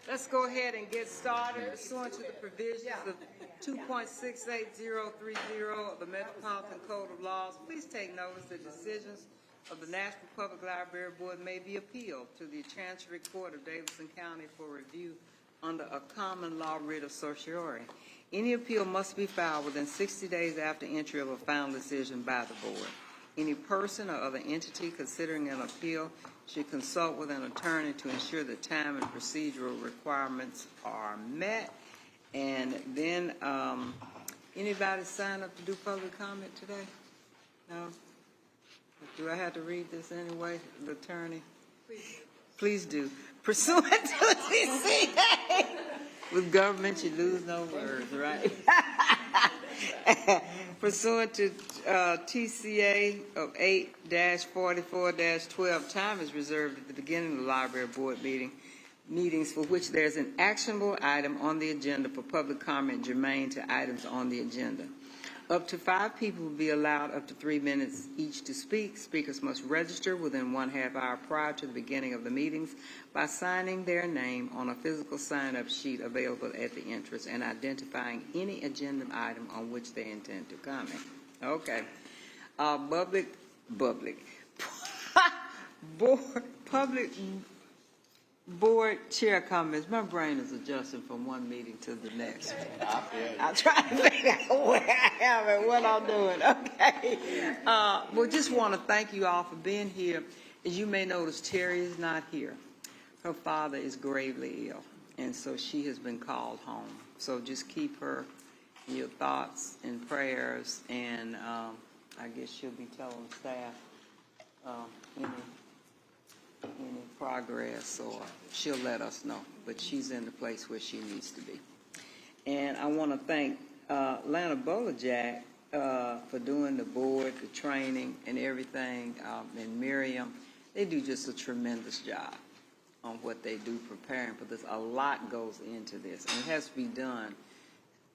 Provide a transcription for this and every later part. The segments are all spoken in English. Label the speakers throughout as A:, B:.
A: Let's go ahead and get started pursuant to the provisions of 2.68030 of the Metropolitan Code of Laws. Please take notice that decisions of the Nashville Public Library Board may be appealed to the Chancery Court of Davidson County for review under a common law writ of certiorari. Any appeal must be filed within 60 days after entry of a final decision by the board. Any person or other entity considering an appeal should consult with an attorney to ensure that time and procedural requirements are met. And then, anybody sign up to do public comment today? No? Do I have to read this anyway, the attorney? Please do. Pursuant to TCA, with government you lose no words, right? Pursuant to TCA of 8-44-12, time is reserved at the beginning of the library board meetings for which there is an actionable item on the agenda for public comment germane to items on the agenda. Up to 5 people will be allowed up to 3 minutes each to speak. Speakers must register within 1/2 hour prior to the beginning of the meetings by signing their name on a physical sign-up sheet available at the entrance and identifying any agenda item on which they intend to comment. Okay. Public board chair comments. My brain is adjusting from one meeting to the next. I'm trying to figure out where I am and what I'm doing. Okay. We just want to thank you all for being here. As you may notice, Terry is not here. Her father is gravely ill, and so she has been called home. So just keep her in your thoughts and prayers, and I guess she'll be telling staff any progress, or she'll let us know, but she's in the place where she needs to be. And I want to thank Lana Bolajak for doing the board, the training, and everything, and Miriam. They do just a tremendous job on what they do preparing for this. A lot goes into this, and it has to be done.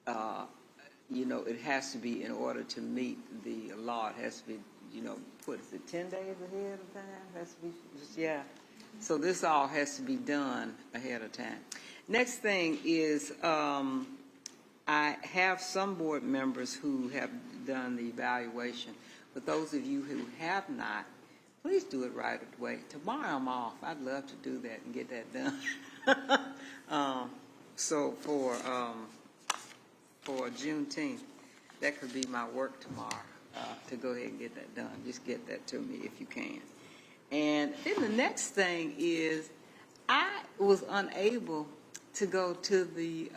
A: It has to be in order to meet the law. It has to be, what is it, 10 days ahead of time? Has to be, yeah. So this all has to be done ahead of time. Next thing is I have some board members who have done the evaluation. But those of you who have not, please do it right away. Tomorrow I'm off. I'd love to do that and get that done. So for Juneteenth, that could be my work tomorrow. To go ahead and get that done. Just get that to me if you can. And then the next thing is I was unable to go to the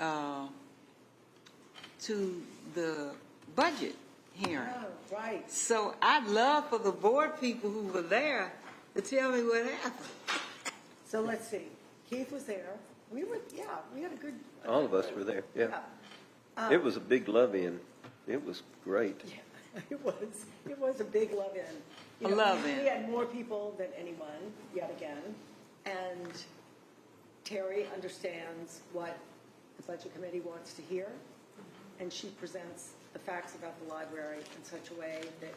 A: budget hearing.
B: Oh, right.
A: So I'd love for the board people who were there to tell me what happened.
B: So let's see. Keith was there. We had a good...
C: All of us were there, yeah. It was a big love-in. It was great.
B: Yeah. It was a big love-in.
A: A love-in.
B: We had more people than anyone, yet again. And Terry understands what the Budget Committee wants to hear. And she presents the facts about the library in such a way that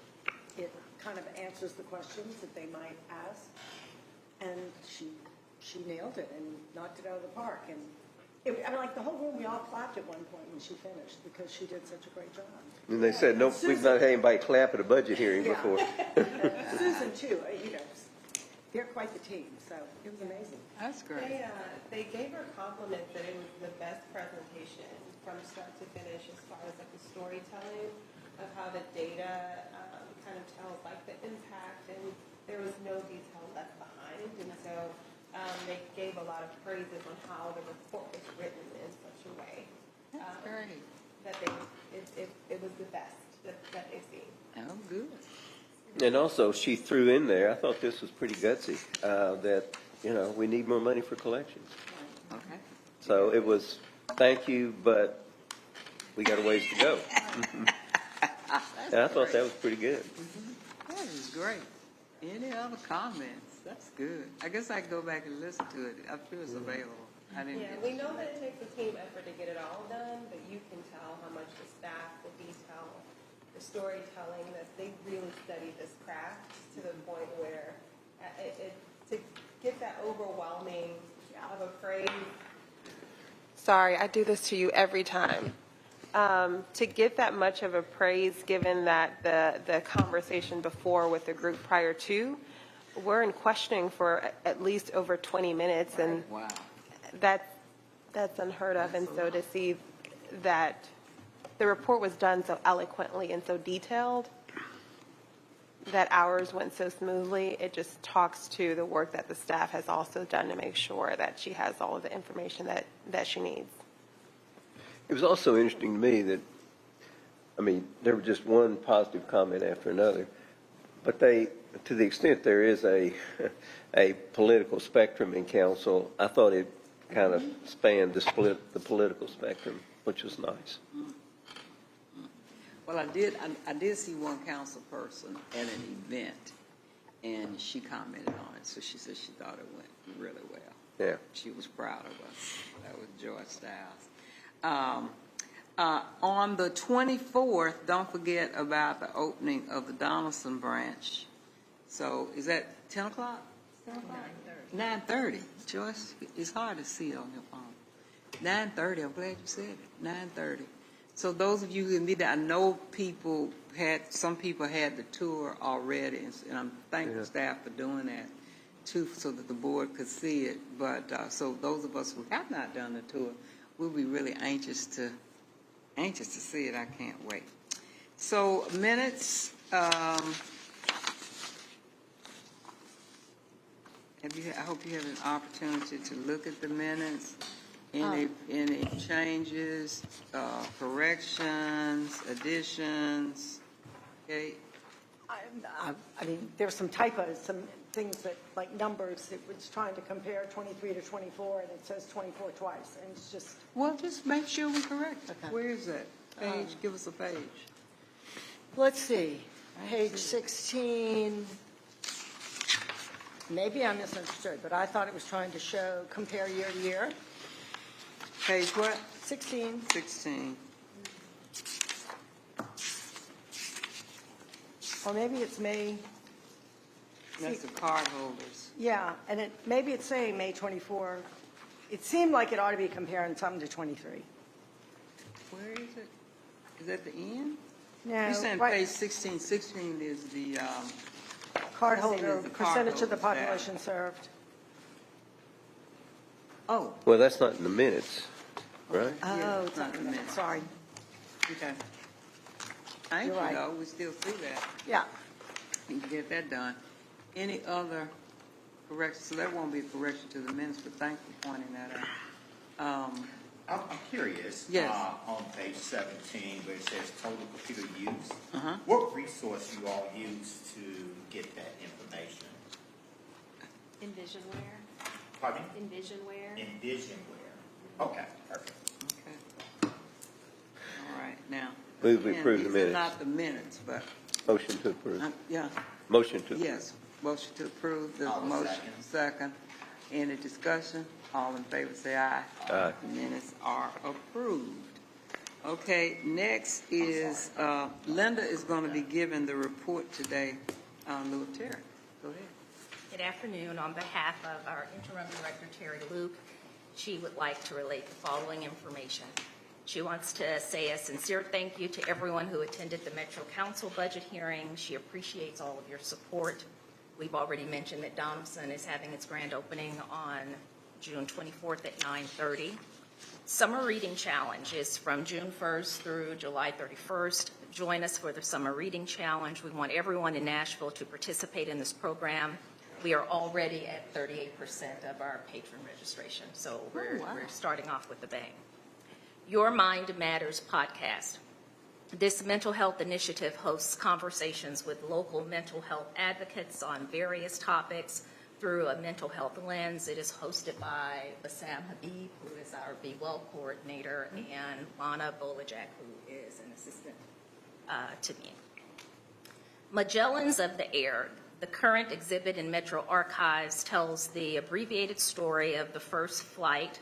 B: it kind of answers the questions that they might ask. And she nailed it and knocked it out of the park. And like the whole room, we all clapped at one point when she finished because she did such a great job.
C: And they said, no, we've not had anybody clap at a budget hearing before.
B: Susan, too, they're quite the team, so it was amazing.
A: That's great.
D: They gave her compliments that it was the best presentation from start to finish as far as like the storytelling of how the data kind of tells like the impact, and there was no detail left behind, and so they gave a lot of praises on how the report was written in such a way that it was the best that they've seen.
A: Oh, good.
C: And also, she threw in there, I thought this was pretty gutsy, that, we need more money for collections.
A: Okay.
C: So it was, thank you, but we got a ways to go. And I thought that was pretty good.
A: That is great. Any other comments? That's good. I guess I can go back and listen to it. I'm sure it's available.
D: We know that it takes a team effort to get it all done, but you can tell how much the staff, the detail, the storytelling, that they really study this craft to the point where to get that overwhelming of a phrase Sorry, I do this to you every time. To get that much of a praise, given that the conversation before with the group prior to, we're in questioning for at least over 20 minutes, and
A: Wow.
D: that's unheard of. And so to see that the report was done so eloquently and so detailed, that ours went so smoothly, it just talks to the work that the staff has also done to make sure that she has all of the information that she needs.
C: It was also interesting to me that, I mean, there was just one positive comment after another, but they, to the extent there is a political spectrum in council, I thought it kind of spanned the political spectrum, which was nice.
A: Well, I did see one council person at an event, and she commented on it. So she said she thought it went really well.
C: Yeah.
A: She was proud of us. That was George Stiles. On the 24th, don't forget about the opening of the Donaldson branch. So is that 10 o'clock? 9:30. Joyce, it's hard to see on your phone. 9:30. I'm glad you said it. 9:30. So those of you who need that, I know some people had the tour already, and I'm thankful staff for doing that too, so that the board could see it. But so those of us who have not done the tour, we'll be really anxious to see it. I can't wait. So minutes. I hope you have an opportunity to look at the minutes. Any changes, corrections, additions? Okay.
B: I mean, there's some typos, some things that, like numbers, it was trying to compare 23 to 24, and it says 24 twice, and it's just,
A: Well, just make sure we correct.
B: Okay.
A: Where is that page? Give us a page.
B: let's see, page 16, maybe I misunderstood, but I thought it was trying to show, compare year to year.
A: Page what?
B: 16,
A: 16.
B: or maybe it's May,
A: That's the card holders.
B: yeah, and maybe it's saying May 24. It seemed like it ought to be comparing some to 23.
A: Where is it? Is that the end?
B: No,
A: You're saying
B: right.
A: page 16. 16 is the,
B: Cardholder,
A: the card
B: percentage of the
A: holders, yeah.
B: population served.
A: oh,
C: Well, that's not in the minutes, right?
A: Yeah,
B: Oh,
A: it's not in the minutes.
B: sorry.
A: okay. Thank
B: You're
A: you,
B: right.
A: though. We still see that.
B: Yeah.
A: We can get that done. Any other corrections? So there won't be a correction to the minutes, but thank you for pointing that out.
E: I'm curious.
A: Yes.
E: On page 17, where it says total computer use,
A: Uh-huh.
E: what resource you all use to get that information?
F: Envisionware.
E: Pardon me?
F: Envisionware.
E: Envisionware. Okay, perfect.
A: Okay. All right, now.
C: Move we
A: again,
C: approve the
A: these are
C: minutes.
A: not the minutes, but,
C: Motion to approve.
A: yeah,
C: Motion to approve.
A: yes. Motion to approve, there's a
E: I'll
A: motion.
E: second.
A: Second. Any discussion? All in favor, say aye.
C: Aye.
A: Minutes are approved. Okay, next is, Linda is going to be giving the report today on Lou Terry. Go ahead.
F: Good afternoon. On behalf of our interim director, Terry Luke, she would like to relate the following information. She wants to say a sincere thank you to everyone who attended the Metro Council budget hearing. She appreciates all of your support. We've already mentioned that Donaldson is having its grand opening on June 24th at 9:30. Summer Reading Challenge is from June 1st through July 31st. Join us for the Summer Reading Challenge. We want everyone in Nashville to participate in this program. We are already at 38% of our patron registration, so we're starting off with a bang. Your Mind Matters podcast. This mental health initiative hosts conversations with local mental health advocates on various topics through a mental health lens. It is hosted by Bassam Habib, who is our Be Well coordinator, and Lana Bolajak, who is an assistant to me. Magellans of the Air. The current exhibit in Metro Archives tells the abbreviated story of the first flight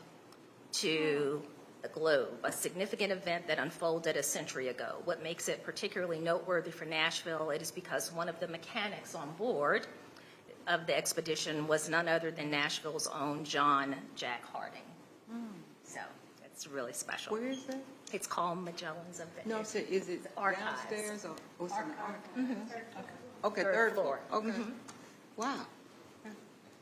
F: to the globe, a significant event that unfolded a century ago. What makes it particularly noteworthy for Nashville, it is because one of the mechanics on board of the expedition was none other than Nashville's own John Jack Harding. So It's really special.
A: Where is that?
F: It's called Magellan's Event.
A: No, sir, is it
F: Archives.
A: downstairs or what's in the archives? Okay,
F: Third
A: third
F: floor.
A: floor. Okay. Wow.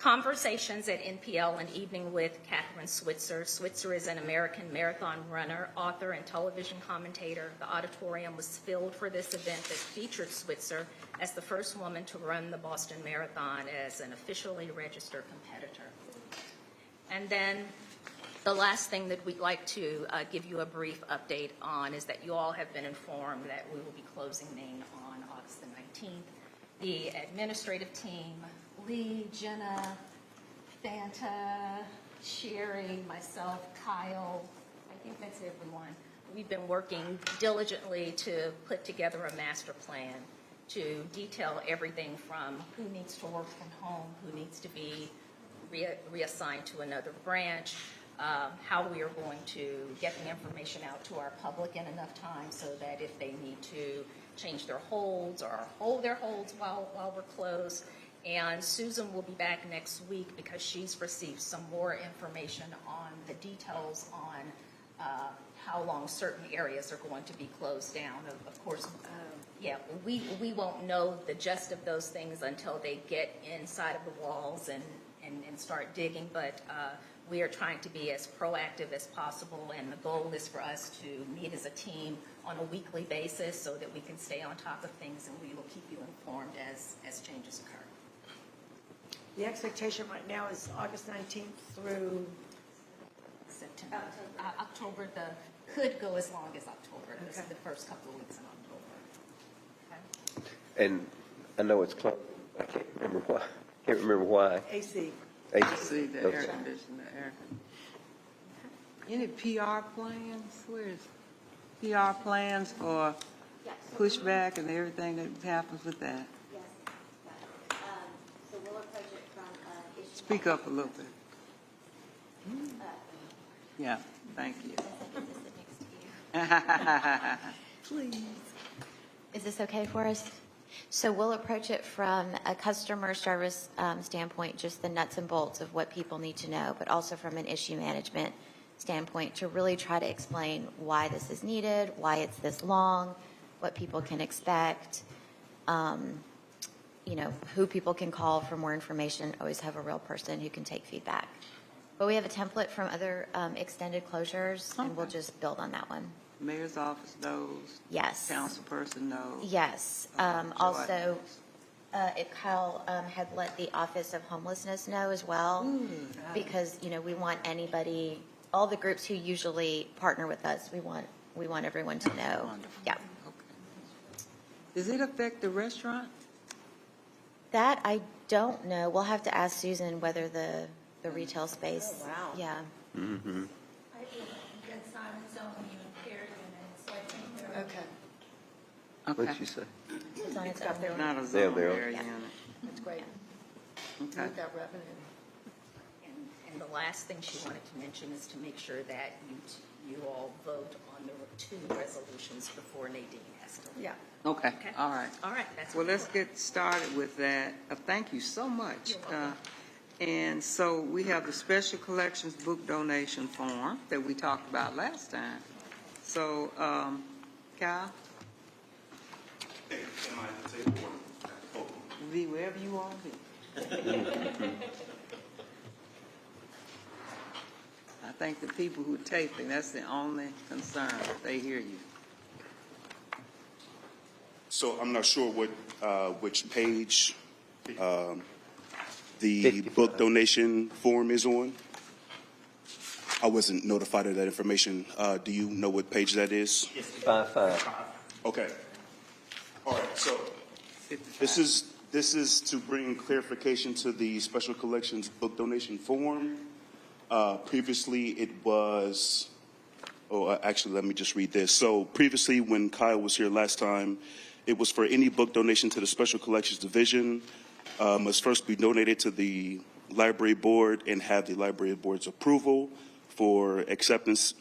F: Conversations at NPL, an evening with Catherine Switzer. Switzer is an American marathon runner, author, and television commentator. The auditorium was filled for this event that featured Switzer as the first woman to run the Boston Marathon as an officially registered competitor. And then the last thing that we'd like to give you a brief update on is that you all have been informed that we will be closing Maine on August the 19th. The administrative team, Lee, Jenna, Fanta, Sherry, myself, Kyle, I think that's everyone. We've been working diligently to put together a master plan to detail everything from who needs to work from home, who needs to be reassigned to another branch, how we are going to get the information out to our public in enough time so that if they need to change their holds or hold their holds while we're closed. And Susan will be back next week because she's received some more information on the details on how long certain areas are going to be closed down. Of course, we won't know the gist of those things until they get inside of the walls and start digging, but we are trying to be as proactive as possible, and the goal is for us to meet as a team on a weekly basis so that we can stay on top of things, and we will keep you informed as changes occur.
B: The expectation right now is August 19th through,
F: September. October, could go as long as October,
B: Okay.
F: the first couple of weeks in October.
C: And I know it's close. I can't remember why.
B: AC.
A: See the air
C: Okay.
A: conditioner, Any PR plans? Where's PR plans for pushback and everything that happens with that?
G: Yes, so we'll approach it from an issue.
A: Speak up a little bit. Yeah, thank you. Please.
G: Is this okay for us? So we'll approach it from a customer service standpoint, just the nuts and bolts of what people need to know, but also from an issue management standpoint to really try to explain why this is needed, why it's this long, what people can expect, who people can call for more information, always have a real person who can take feedback. But we have a template from other extended closures, and we'll
A: Okay.
G: just build on that one.
A: Mayor's office knows.
G: Yes.
A: Councilperson knows.
G: Yes.
A: Joy
G: Also,
A: knows.
G: Kyle had let the Office of Homelessness know as well, because, we want anybody, all the groups who usually partner with us, we want everyone to know.
A: Wonderful.
G: Yeah.
A: Okay. Does it affect the restaurant?
G: That I don't know. We'll have to ask Susan whether the retail space.
B: Oh, wow.
G: Yeah.
C: Mm-hmm.
H: I think that's not its own unit, so I think they're.
B: Okay.
A: Okay.
C: What'd you say?
G: It's on its
B: got
G: own.
B: their own.
A: Not a
C: They have
A: zone
C: their own.
A: area
G: Yeah.
A: unit.
B: That's great.
A: Okay.
B: With that revenue.
F: And the last thing she wanted to mention is to make sure that you all vote on the two resolutions before Nadine has to leave.
B: Yeah.
A: Okay,
F: Okay.
A: all right.
F: All right, that's.
A: Well, let's get started with that. Thank you so much.
F: You're welcome.
A: And so we have the Special Collections Book Donation Form that we talked about last time. So, Kyle, be wherever you want to be. I think the people who are taping, that's the only concern, they hear you.
I: So I'm not sure which page the
C: 55.
I: book donation form is on. I wasn't notified of that information. Do you know what page that is?
C: 5-5.
I: Okay. All right. So this is to bring clarification to the Special Collections book donation form. Previously, it was. Actually, let me just read this. So previously, when Kyle was here last time, it was for any book donation to the Special Collections Division must first be donated to the Library Board and have the Library Board's approval for acceptance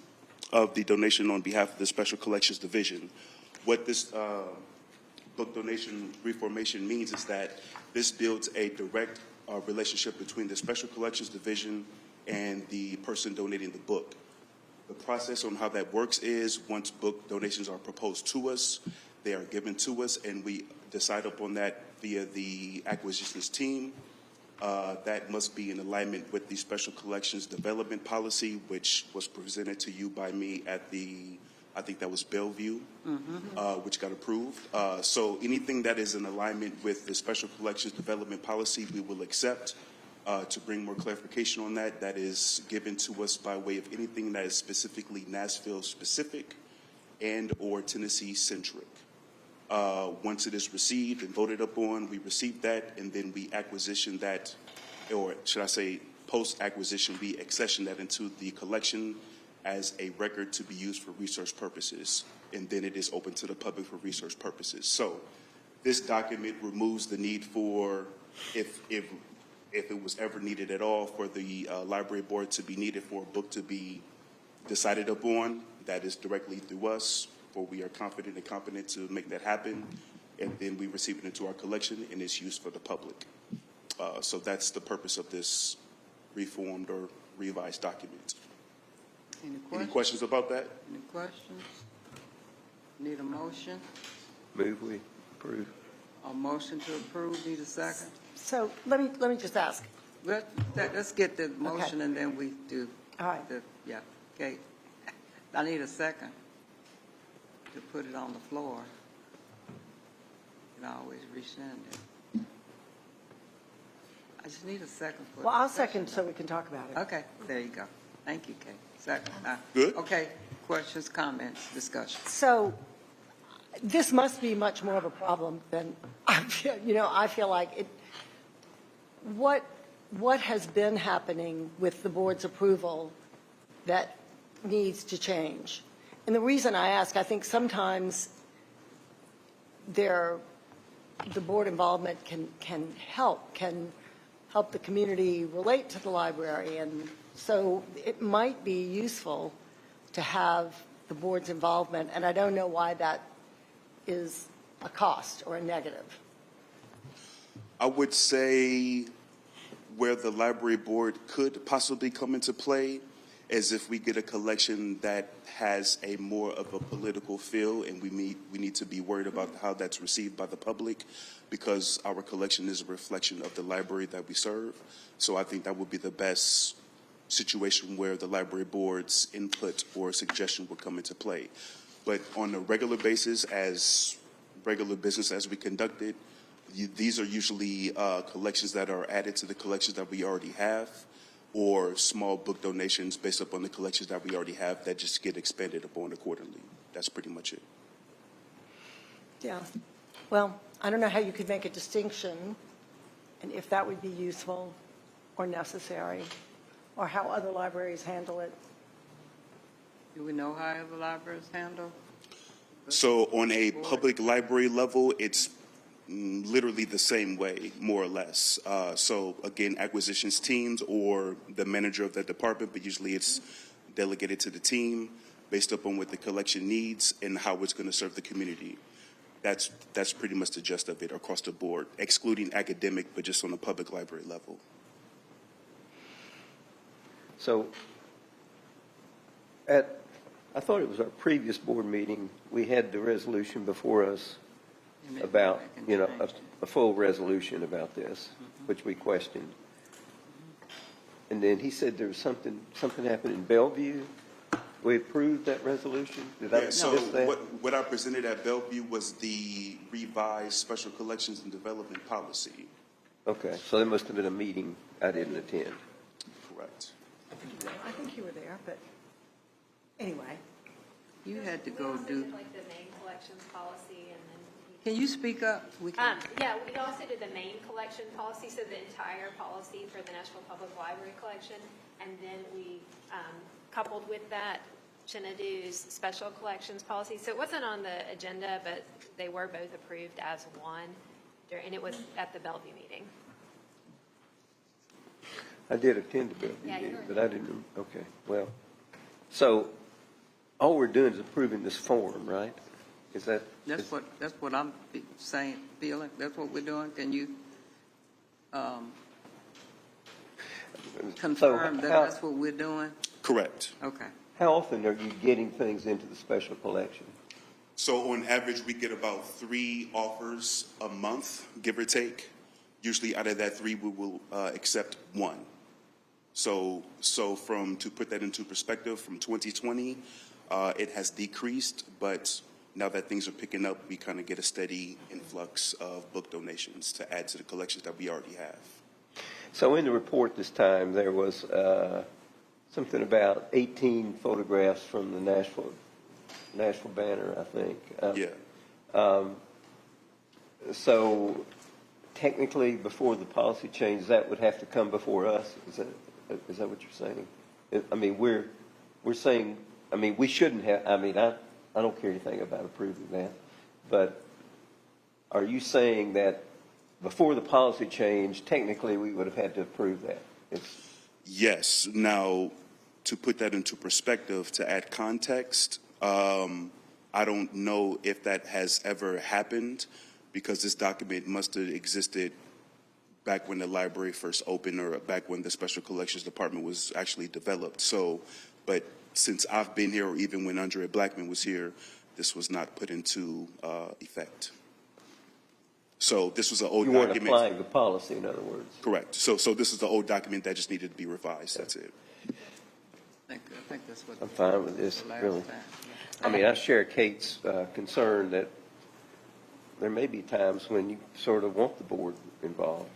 I: of the donation on behalf of the Special Collections Division. What this book donation reformation means is that this builds a direct relationship between the Special Collections Division and the person donating the book. The process on how that works is once book donations are proposed to us, they are given to us, and we decide upon that via the acquisitions team. That must be in alignment with the special collections development policy, which was presented to you by me at the, I think that was Bellevue, which got approved. So anything that is in alignment with the special collections development policy, we will accept. To bring more clarification on that, that is given to us by way of anything that is specifically Nashville specific and or Tennessee centric. Once it is received and voted upon, we receive that, and then we acquisition that, or should I say post-acquisition, we accession that into the collection as a record to be used for research purposes, and then it is open to the public for research purposes. So this document removes the need for, if it was ever needed at all, for the library board to be needed for a book to be decided upon. That is directly through us, for we are confident and competent to make that happen, and then we receive it into our collection and it's used for the public. So that's the purpose of this reformed or revised document. Any questions about that?
A: Any questions? Need a motion?
C: Move we approve.
A: A motion to approve, need a second?
B: So let me just ask.
A: Let's get the motion and then we do.
B: All right.
A: Yeah, okay. I need a second to put it on the floor. You can always rescind it. I just need a second. For
B: Well, I'll
A: discussion.
B: second so we can talk about it.
A: Okay, there you go. Thank you, Kay. Second.
I: Good.
A: Okay, questions, comments, discussion.
B: So this must be much more of a problem than, I feel like it. What has been happening with the board's approval that needs to change? And the reason I ask, I think sometimes the board involvement can help the community relate to the library. And so it might be useful to have the board's involvement, and I don't know why that is a cost or a negative.
I: I would say where the library board could possibly come into play is if we get a collection that has a more of a political feel, and we need to be worried about how that's received by the public, because our collection is a reflection of the library that we serve. So I think that would be the best situation where the library board's input or suggestion would come into play. But on a regular basis, as regular business as we conduct it, these are usually collections that are added to the collections that we already have, or small book donations based upon the collections that we already have that just get expanded upon accordingly. That's pretty much it.
B: Yeah. Well, I don't know how you could make a distinction, and if that would be useful or necessary, or how other libraries handle it.
A: Do we know how other libraries handle?
I: So on a public library level, it's literally the same way, more or less. So again, acquisitions teams or the manager of that department, but usually it's delegated to the team based upon what the collection needs and how it's going to serve the community. That's pretty much the gist of it across the board, excluding academic, but just on a public library level.
C: So I thought it was our previous board meeting, we had the resolution before us about, a full resolution about this, which we questioned. And then he said there was something happened in Bellevue. We approved that resolution? Did I miss
I: So
C: that?
I: what I presented at Bellevue was the revised special collections and development policy.
C: Okay, so there must have been a meeting I didn't attend.
I: Correct.
B: I think you were there, but anyway.
A: You had to go
J: We also
A: do,
J: did like the main collections policy and then.
A: can you speak up? We can.
J: Yeah, we also did the main collection policy, so the entire policy for the Nashville Public Library collection. And then we coupled with that Chennadu's special collections policy. So it wasn't on the agenda, but they were both approved as one. And it was at the Bellevue meeting.
C: I did attend the Bellevue
J: Yeah, you
C: meeting,
J: were.
C: but I didn't, okay, well, so all we're doing is approving this form, right? Is that?
A: That's what I'm saying, feeling. That's what we're doing. Can you confirm that that's what we're doing?
I: Correct.
A: Okay.
C: How often are you getting things into the special collection?
I: So on average, we get about 3 offers a month, give or take. Usually out of that 3, we will accept 1. So to put that into perspective, from 2020, it has decreased, but now that things are picking up, we kind of get a steady influx of book donations to add to the collections that we already have.
C: So in the report this time, there was something about 18 photographs from the Nashville banner, I think.
I: Yeah.
C: So technically, before the policy change, that would have to come before us. Is that what you're saying? I mean, we're saying, I mean, we shouldn't have, I mean, I don't care anything about approving that, but are you saying that before the policy change, technically we would have had to approve that?
I: Yes. Now, to put that into perspective, to add context, I don't know if that has ever happened, because this document must have existed back when the library first opened, or back when the Special Collections Department was actually developed. So, but since I've been here, or even when Andrea Blackman was here, this was not put into effect. So this was an old document.
C: You weren't applying the policy, in other words.
I: Correct. So this is the old document that just needed to be revised. That's it.
A: I think that's what.
C: I'm fine with this,
A: the last
C: really.
A: time.
C: I mean, I share Kate's concern that there may be times when you sort of want the board involved.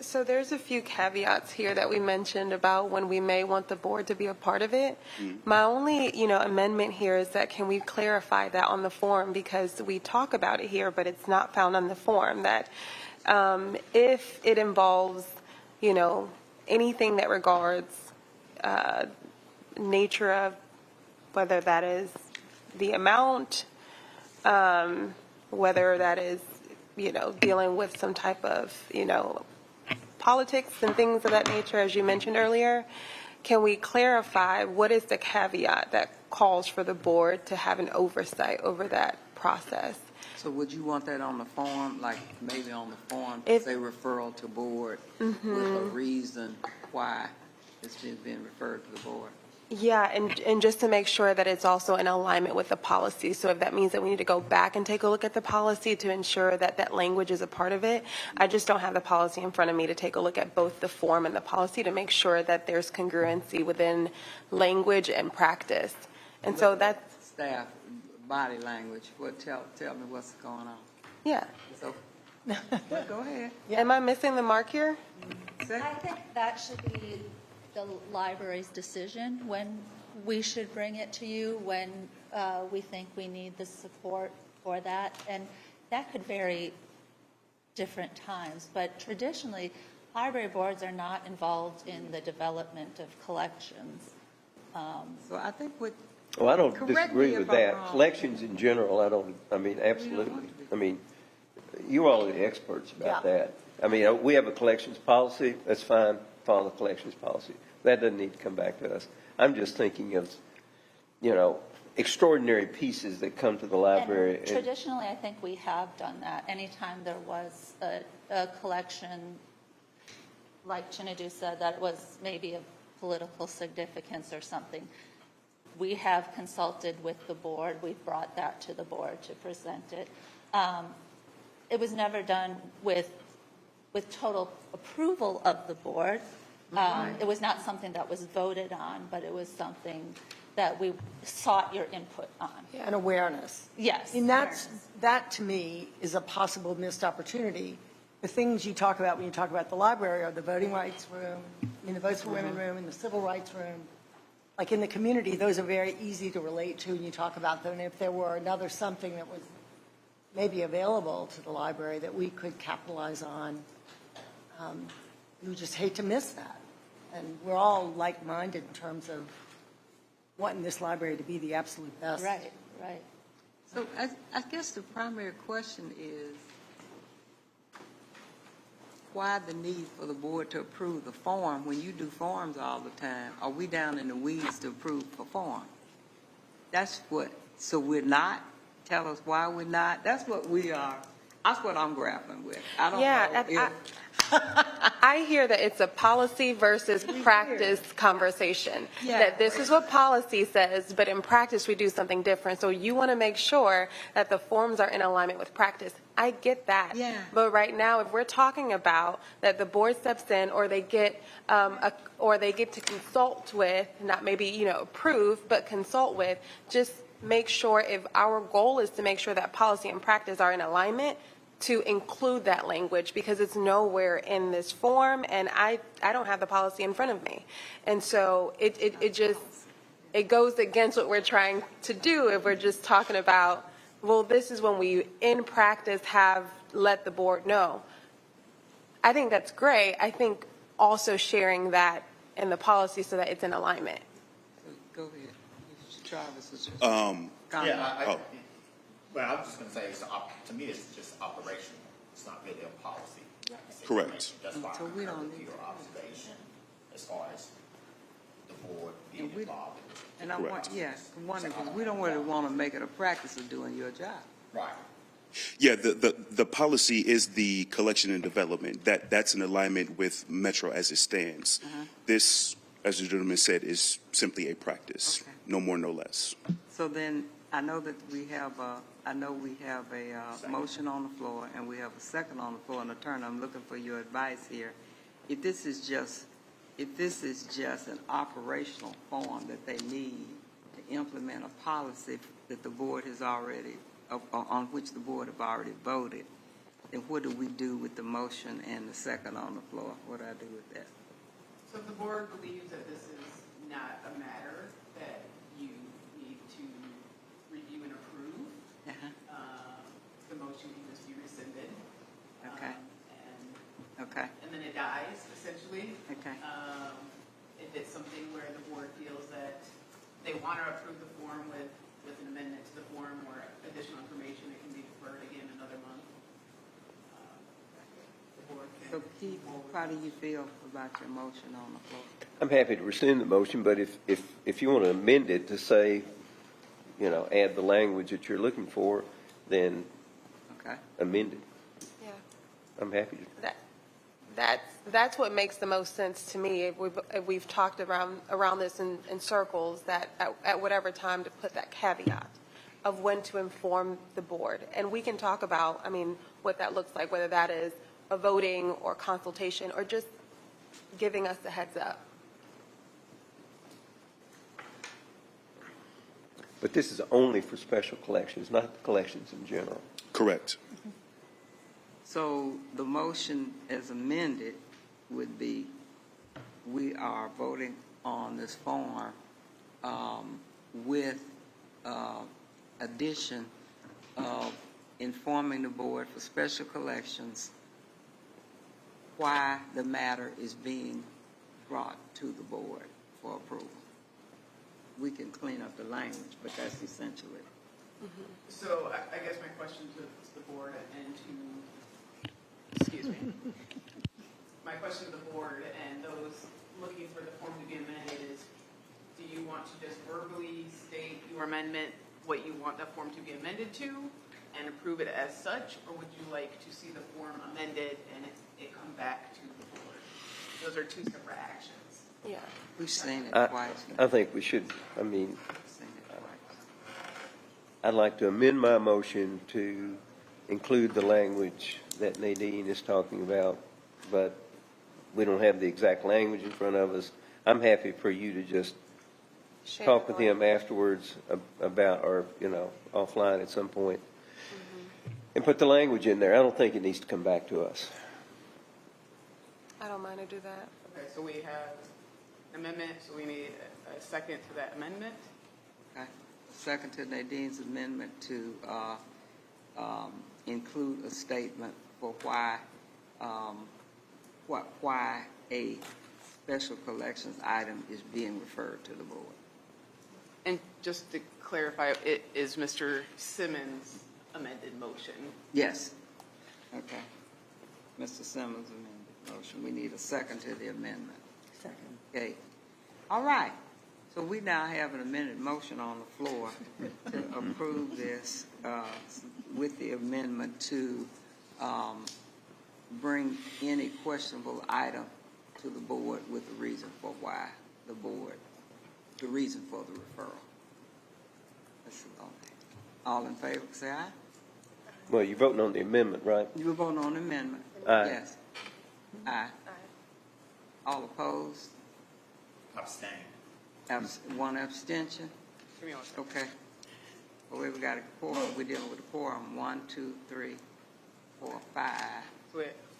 D: So there's a few caveats here that we mentioned about when we may want the board to be a part of it. My only, amendment here is that can we clarify that on the form, because we talk about it here, but it's not found on the form, that if it involves, anything that regards nature of, whether that is the amount, whether that is, dealing with some type of, politics and things of that nature, as you mentioned earlier, can we clarify what is the caveat that calls for the board to have an oversight over that process?
A: So would you want that on the form, like maybe on the form,
D: If-
A: say referral to board with a reason why it's being referred to the board?
D: Yeah, and just to make sure that it's also in alignment with the policy. So if that means that we need to go back and take a look at the policy to ensure that that language is a part of it, I just don't have the policy in front of me to take a look at both the form and the policy to make sure that there's congruency within language and practice. And so that's,
A: Staff, body language, tell me what's going on.
D: yeah.
A: So, go ahead.
D: Am I missing the mark here?
A: Say-
H: I think that should be the library's decision when we should bring it to you, when we think we need the support for that. And that could vary different times. But traditionally, library boards are not involved in the development of collections.
A: So I think what.
C: Well, I don't
A: Correct
C: disagree
A: me
C: with
A: if I'm
C: that.
A: wrong.
C: Collections in general, absolutely. I mean, you all are the experts about
B: Yeah.
C: that. I mean, we have a collections policy, that's fine, follow the collections policy. That doesn't need to come back to us. I'm just thinking of, extraordinary pieces that come to the library.
H: And traditionally, I think we have done that. Anytime there was a collection, like Chinadu said, that was maybe of political significance or something, we have consulted with the board. We've brought that to the board to present it. It was never done with total approval of the board. It was not something that was voted on, but it was something that we sought your input on.
B: Yeah, and awareness.
H: Yes.
B: And that to me is a possible missed opportunity. The things you talk about when you talk about the library are the voting rights room, the Votes for Women room, and the civil rights room. Like in the community, those are very easy to relate to when you talk about them. And if there were another something that was maybe available to the library that we could capitalize on, we just hate to miss that. And we're all like-minded in terms of wanting this library to be the absolute best.
H: Right.
A: So I guess the primary question is, why the need for the board to approve the form when you do forms all the time? Are we down in the weeds to approve a form? So we're not? Tell us why we're not? That's what we are. That's what I'm grappling with. I don't know if.
D: I hear that it's a policy versus practice conversation.
A: Yeah.
D: That this is what policy says, but in practice, we do something different. So you want to make sure that the forms are in alignment with practice. I get that.
A: Yeah.
D: But right now, if we're talking about that the board steps in or they get, or they get to consult with, not maybe, approve, but consult with, just make sure if our goal is to make sure that policy and practice are in alignment, to include that language, because it's nowhere in this form, and I don't have the policy in front of me. And so it goes against what we're trying to do if we're just talking about, well, this is when we, in practice, have let the board know. I think that's great. I think also sharing that in the policy so that it's in alignment.
A: Go ahead. Travis was just.
E: Yeah, well, I was just going to say, to me, it's just operational. It's not really a policy.
I: Correct.
E: That's why
A: So
E: I
A: we
E: concur
A: don't
E: with
A: need
E: your
A: to-
E: observation as far as the board being
A: And we-
E: involved.
A: And I want, I'm wondering, because we don't really want to make it a practice of doing your job.
E: Right.
I: Yeah, the policy is the collection and development. That's in alignment with Metro as it stands. This, as the gentleman said, is simply a practice.
A: Okay.
I: No more, no less.
A: So then, I know that we have a motion on the floor, and we have a second on the floor. And Attorney, I'm looking for your advice here. If this is just an operational form that they need to implement a policy that the board has already, on which the board have already voted, then what do we do with the motion and the second on the floor? What do I do with that?
K: So if the board believes that this is not a matter that you need to review and approve, the motion can just be rescinded.
A: Okay. Okay.
K: And then it dies, essentially.
A: Okay.
K: If it's something where the board feels that they want to approve the form with an amendment to the form or additional information, it can be deferred again another month. The board can.
A: So Keith, how do you feel about your motion on the floor?
C: I'm happy to rescind the motion, but if you want to amend it to say, add the language that you're looking for, then
A: Okay.
C: amend it.
D: Yeah.
C: I'm happy to.
D: That's what makes the most sense to me. If we've talked around this in circles, that at whatever time to put that caveat of when to inform the board. And we can talk about, what that looks like, whether that is a voting or consultation or just giving us a heads up.
C: But this is only for special collections, not the collections in general.
I: Correct.
A: So the motion as amended would be, we are voting on this form with addition of informing the board for special collections why the matter is being brought to the board for approval. We can clean up the language, but that's essentially.
K: So I guess my question to the board and to, excuse me, my question to the board and those looking for the form to be amended is, do you want to just verbally state your amendment, what you want that form to be amended to, and approve it as such, or would you like to see the form amended and it come back to the board? Those are two separate actions.
D: Yeah.
A: We've seen it
C: I
A: twice.
C: I think we should,
A: We've seen it twice.
C: I'd like to amend my motion to include the language that Nadine is talking about, but we don't have the exact language in front of us. I'm happy for you to just
D: Share
C: talk
D: the
C: with him
D: language.
C: afterwards about, or, offline at some point, and put the language in there. I don't think it needs to come back to us.
D: I don't mind to do that.
K: Okay, so we have an amendment, so we need a second to that amendment.
A: Okay. Second to Nadine's amendment to include a statement for why a special collections item is being referred to the board.
K: And just to clarify, it is Mr. Simmons' amended motion.
A: Yes. Okay. Mr. Simmons amended motion. We need a second to the amendment. Second. Okay. All right. So we now have an amended motion on the floor to approve this with the amendment to bring any questionable item to the board with the reason for why the reason for the referral. That's all in favor, say aye.
C: Well, you're voting on the amendment, right?
A: You were voting on the amendment?
C: Aye.
A: Yes. Aye. All opposed?
E: Abstain.
A: One abstention? Okay. Well, we got a quorum, we're dealing with a quorum, 1, 2, 3, 4, 5.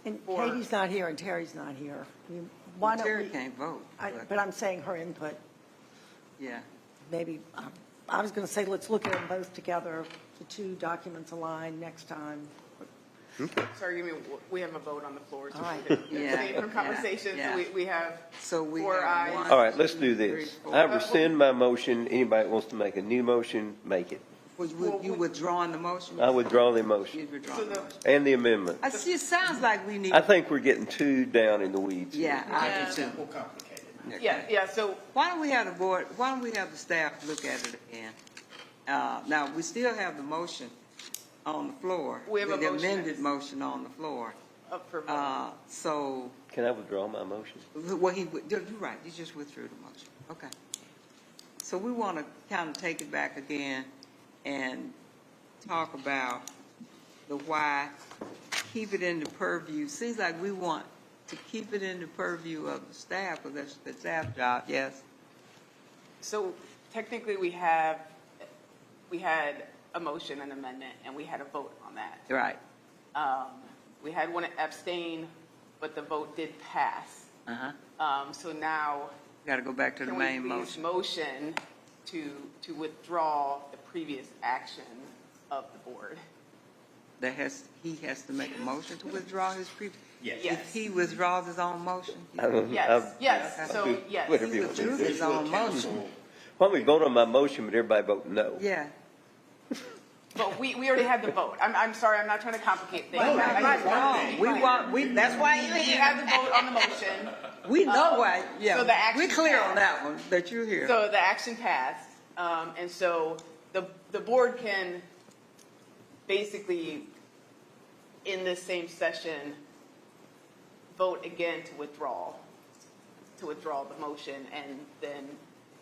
B: And Katie's not here and Terry's not here. Why don't
A: Terry
B: we-
A: can't vote.
B: But I'm saying her input,
A: Yeah.
B: maybe, I was going to say, let's look at them both together, the two documents aligned next time.
K: Sorry, give me, we have a vote on the floor. So
B: All right.
A: Yeah,
K: from conversations,
A: yeah.
K: we have
A: So we
K: 4
A: have
K: ayes.
A: one.
C: All right, let's do this.
A: Three, four.
C: I rescind my motion. Anybody wants to make a new motion, make it.
A: You withdrawing the motion?
C: I withdraw the motion
A: You withdrawing the motion?
C: and the amendment.
A: I see, it sounds like we need,
C: I think we're getting too down in the weeds.
A: yeah, I do too.
E: More complicated.
K: Yeah, so
A: Why don't we have the board, why don't we have the staff look at it again? Now, we still have the motion on the floor.
K: We have a
A: The
K: motion.
A: amended motion on the floor.
K: up for vote.
A: So,
C: Can I withdraw my motion?
A: well, you're right, you just withdrew the motion. Okay. So we want to kind of take it back again and talk about the why, keep it in the purview. Seems like we want to keep it in the purview of the staff, because that's the staff job, yes?
K: So technically, we had a motion and amendment, and we had a vote on that.
A: Right.
K: We had one abstain, but the vote did pass.
A: Uh-huh.
K: So now,
A: Got to go back to the
K: can we
A: main
K: please
A: motion.
K: motion to withdraw the previous action of the board?
A: He has to make a motion to withdraw his previous.
E: Yes.
A: If he withdraws his own motion?
K: Yes, so, yes.
C: Whatever
A: He
C: you want to
A: withdrew
C: do.
A: his own motion.
C: Why don't we vote on my motion, but everybody vote no?
A: Yeah.
K: But we already had the vote. I'm sorry, I'm not trying to complicate things.
A: Right,
K: I just
A: no, that's why you're
K: We
A: here.
K: had the vote on the motion,
A: We know why, yeah.
K: so the action
A: We're clear on
K: passed.
A: that one, that you're here.
K: so the action passed. And so the board can basically, in this same session, vote again to withdraw the motion, and then,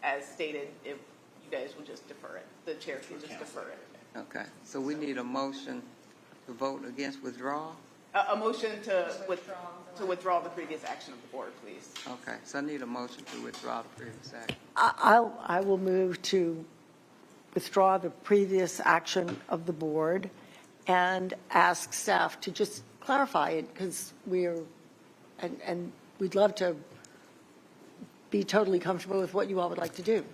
K: as stated, if you guys will just defer it, the chair can just defer it.
A: Okay, so we need a motion to vote against withdrawal?
K: A motion to withdraw the previous action of the board, please.
A: Okay, so I need a motion to withdraw the previous action.
B: I will move to withdraw the previous action of the board and ask staff to just clarify it, because and we'd love to be totally comfortable with what you all would like to do.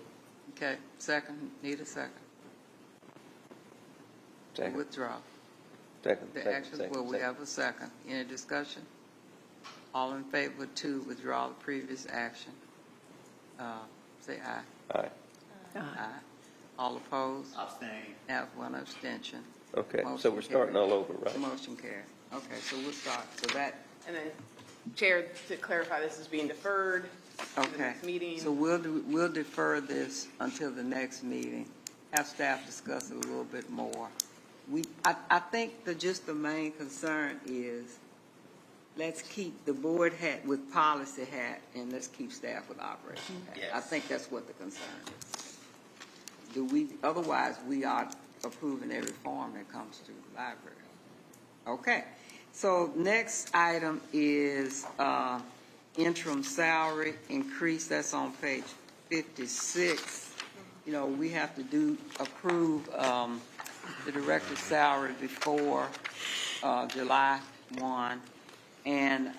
A: Okay, second, need a second.
C: Second,
A: Withdraw.
C: second,
A: The
C: second,
A: action,
C: second,
A: well, we
C: second.
A: have a second. Any discussion? All in favor to withdraw the previous action? Say aye.
C: All right,
A: Aye. All opposed?
E: Abstain.
A: Have one abstention.
C: okay, so
A: Motion
C: we're starting
A: carried.
C: all over, right?
A: Motion carried. Okay, so we'll start. So that,
K: And then, Chair, to clarify, this is being deferred to the
A: okay.
K: next meeting.
A: So we'll defer this until the next meeting. Have staff discuss it a little bit more. I think just the main concern is, let's keep the board hat with policy hat, and let's keep staff with operation hat. I
E: Yes.
A: think that's what the concern is. Otherwise, we are approving every form that comes to the library. Okay, so next item is interim salary increase. That's on page 56. You know, we have to approve the director's salary before July 1. And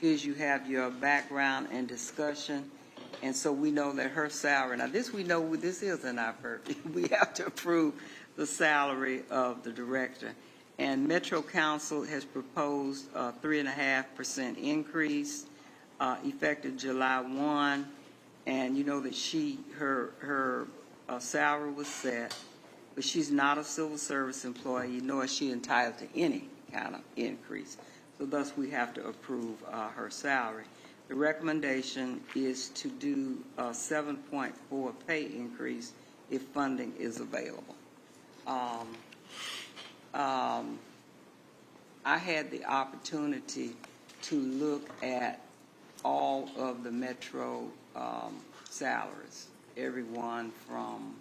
A: here's you have your background and discussion. And so we know that her salary, now we know this is in our purview. We have to approve the salary of the director. And Metro Council has proposed a 3.5% increase effective July 1. And you know that her salary was set, but she's not a civil service employee, nor is she entitled to any kind of increase. So thus, we have to approve her salary. The recommendation is to do a 7.4 pay increase if funding is available. I had the opportunity to look at all of the Metro salaries, everyone from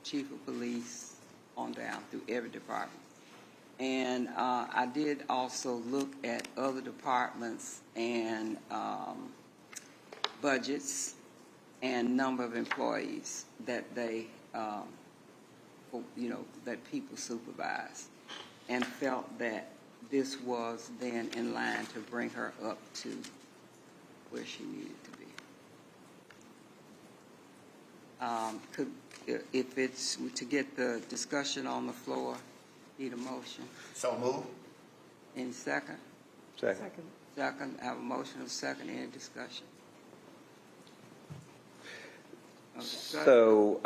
A: chief of police on down through every department. And I did also look at other departments and budgets and number of employees that they, that people supervise, and felt that this was then in line to bring her up to where she needed to be. If it's to get the discussion on the floor, need a motion.
E: So move.
A: Any second?
C: Second.
A: Second, I have a motion and a second. Any discussion? Okay,
C: So,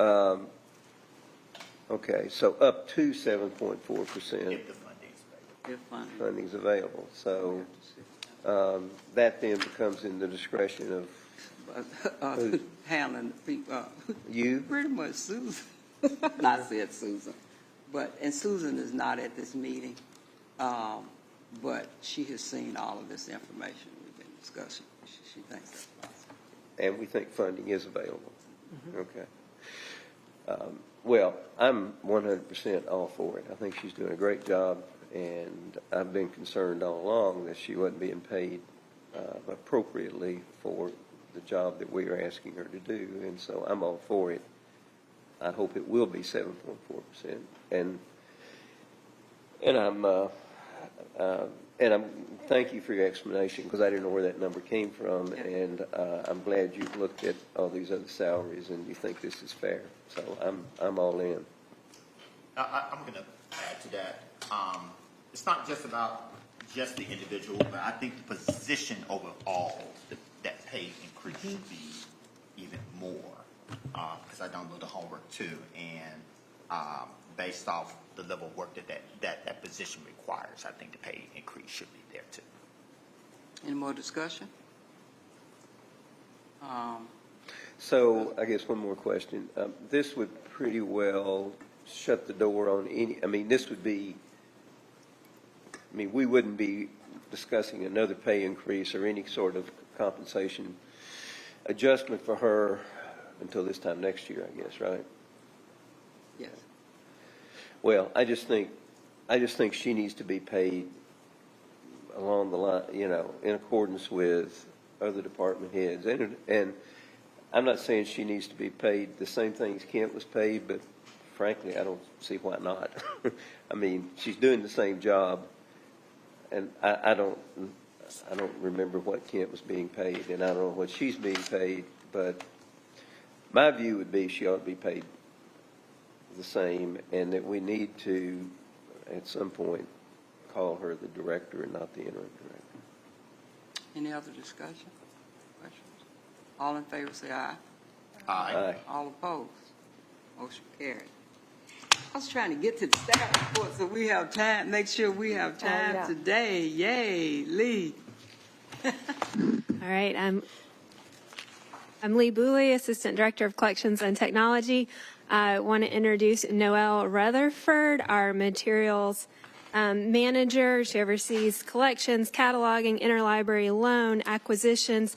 C: okay, so up to 7.4%
E: If the funding is available.
A: if funding.
C: funding's available. So that then becomes in the discretion of
A: Handling the people.
C: you.
A: Pretty much Susan. I said Susan. And Susan is not at this meeting, but she has seen all of this information we've been discussing. She thinks that's possible.
C: And we think funding is available. Okay. Well, I'm 100% all for it. I think she's doing a great job, and I've been concerned all along that she wasn't being paid appropriately for the job that we are asking her to do, and so I'm all for it. I hope it will be 7.4%, and I'm thank you for your explanation, because I didn't know where that number came from, and I'm glad you've looked at all these other salaries and you think this is fair. So I'm all in.
E: I'm going to add to that. It's not just about just the individual, but I think the position overall, that pay increase should be even more, because I don't know the homework too, and based off the level of work that position requires, I think the pay increase should be there too.
A: Any more discussion?
C: So I guess one more question. This would pretty well shut the door on any, this would be, we wouldn't be discussing another pay increase or any sort of compensation adjustment for her until this time next year, I guess, right?
A: Yes.
C: Well, I just think she needs to be paid along the line, in accordance with other department heads. And I'm not saying she needs to be paid the same things Kent was paid, but frankly, I don't see why not. She's doing the same job, and I don't remember what Kent was being paid, and I don't know what she's being paid, but my view would be she ought to be paid the same, and that we need to, at some point, call her the director and not the interim director.
A: Any other discussion? Questions? All in favor say aye.
C: Aye.
A: All opposed? Motion carried. I was trying to get to the staff report so we have time, make sure we have time
B: yeah.
A: today. Yay, Lee.
J: All right, I'm Lee Booley, Assistant Director of Collections and Technology. I want to introduce Noelle Rutherford, our materials manager. She oversees collections, cataloging, interlibrary loan, acquisitions.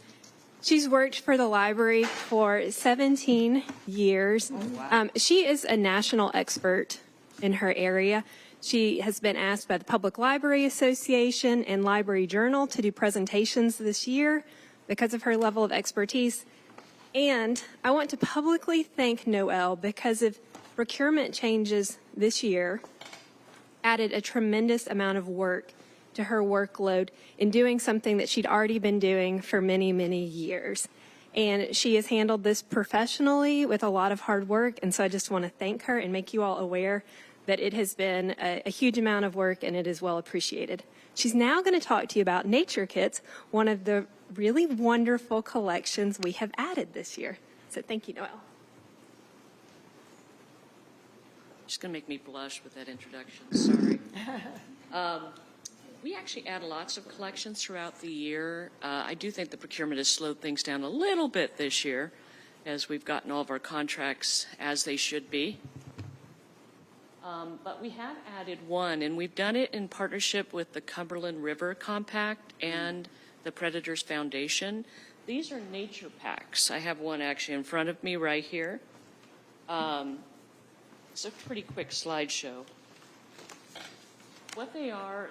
J: She's worked for the library for 17 years.
A: Oh, wow.
J: She is a national expert in her area. She has been asked by the Public Library Association and Library Journal to do presentations this year because of her level of expertise. And I want to publicly thank Noelle because of procurement changes this year added a tremendous amount of work to her workload in doing something that she'd already been doing for many, many years. And she has handled this professionally with a lot of hard work. And so I just want to thank her and make you all aware that it has been a huge amount of work and it is well appreciated. She's now going to talk to you about Nature Kits, one of the really wonderful collections we have added this year. So thank you, Noelle.
L: She's going to make me blush with that introduction. Sorry. We actually add lots of collections throughout the year. I do think the procurement has slowed things down a little bit this year as we've gotten all of our contracts as they should be. But we have added one, and we've done it in partnership with the Cumberland River Compact and the Predators Foundation. These are nature packs. I have one actually in front of me right here. It's a pretty quick slideshow. What they are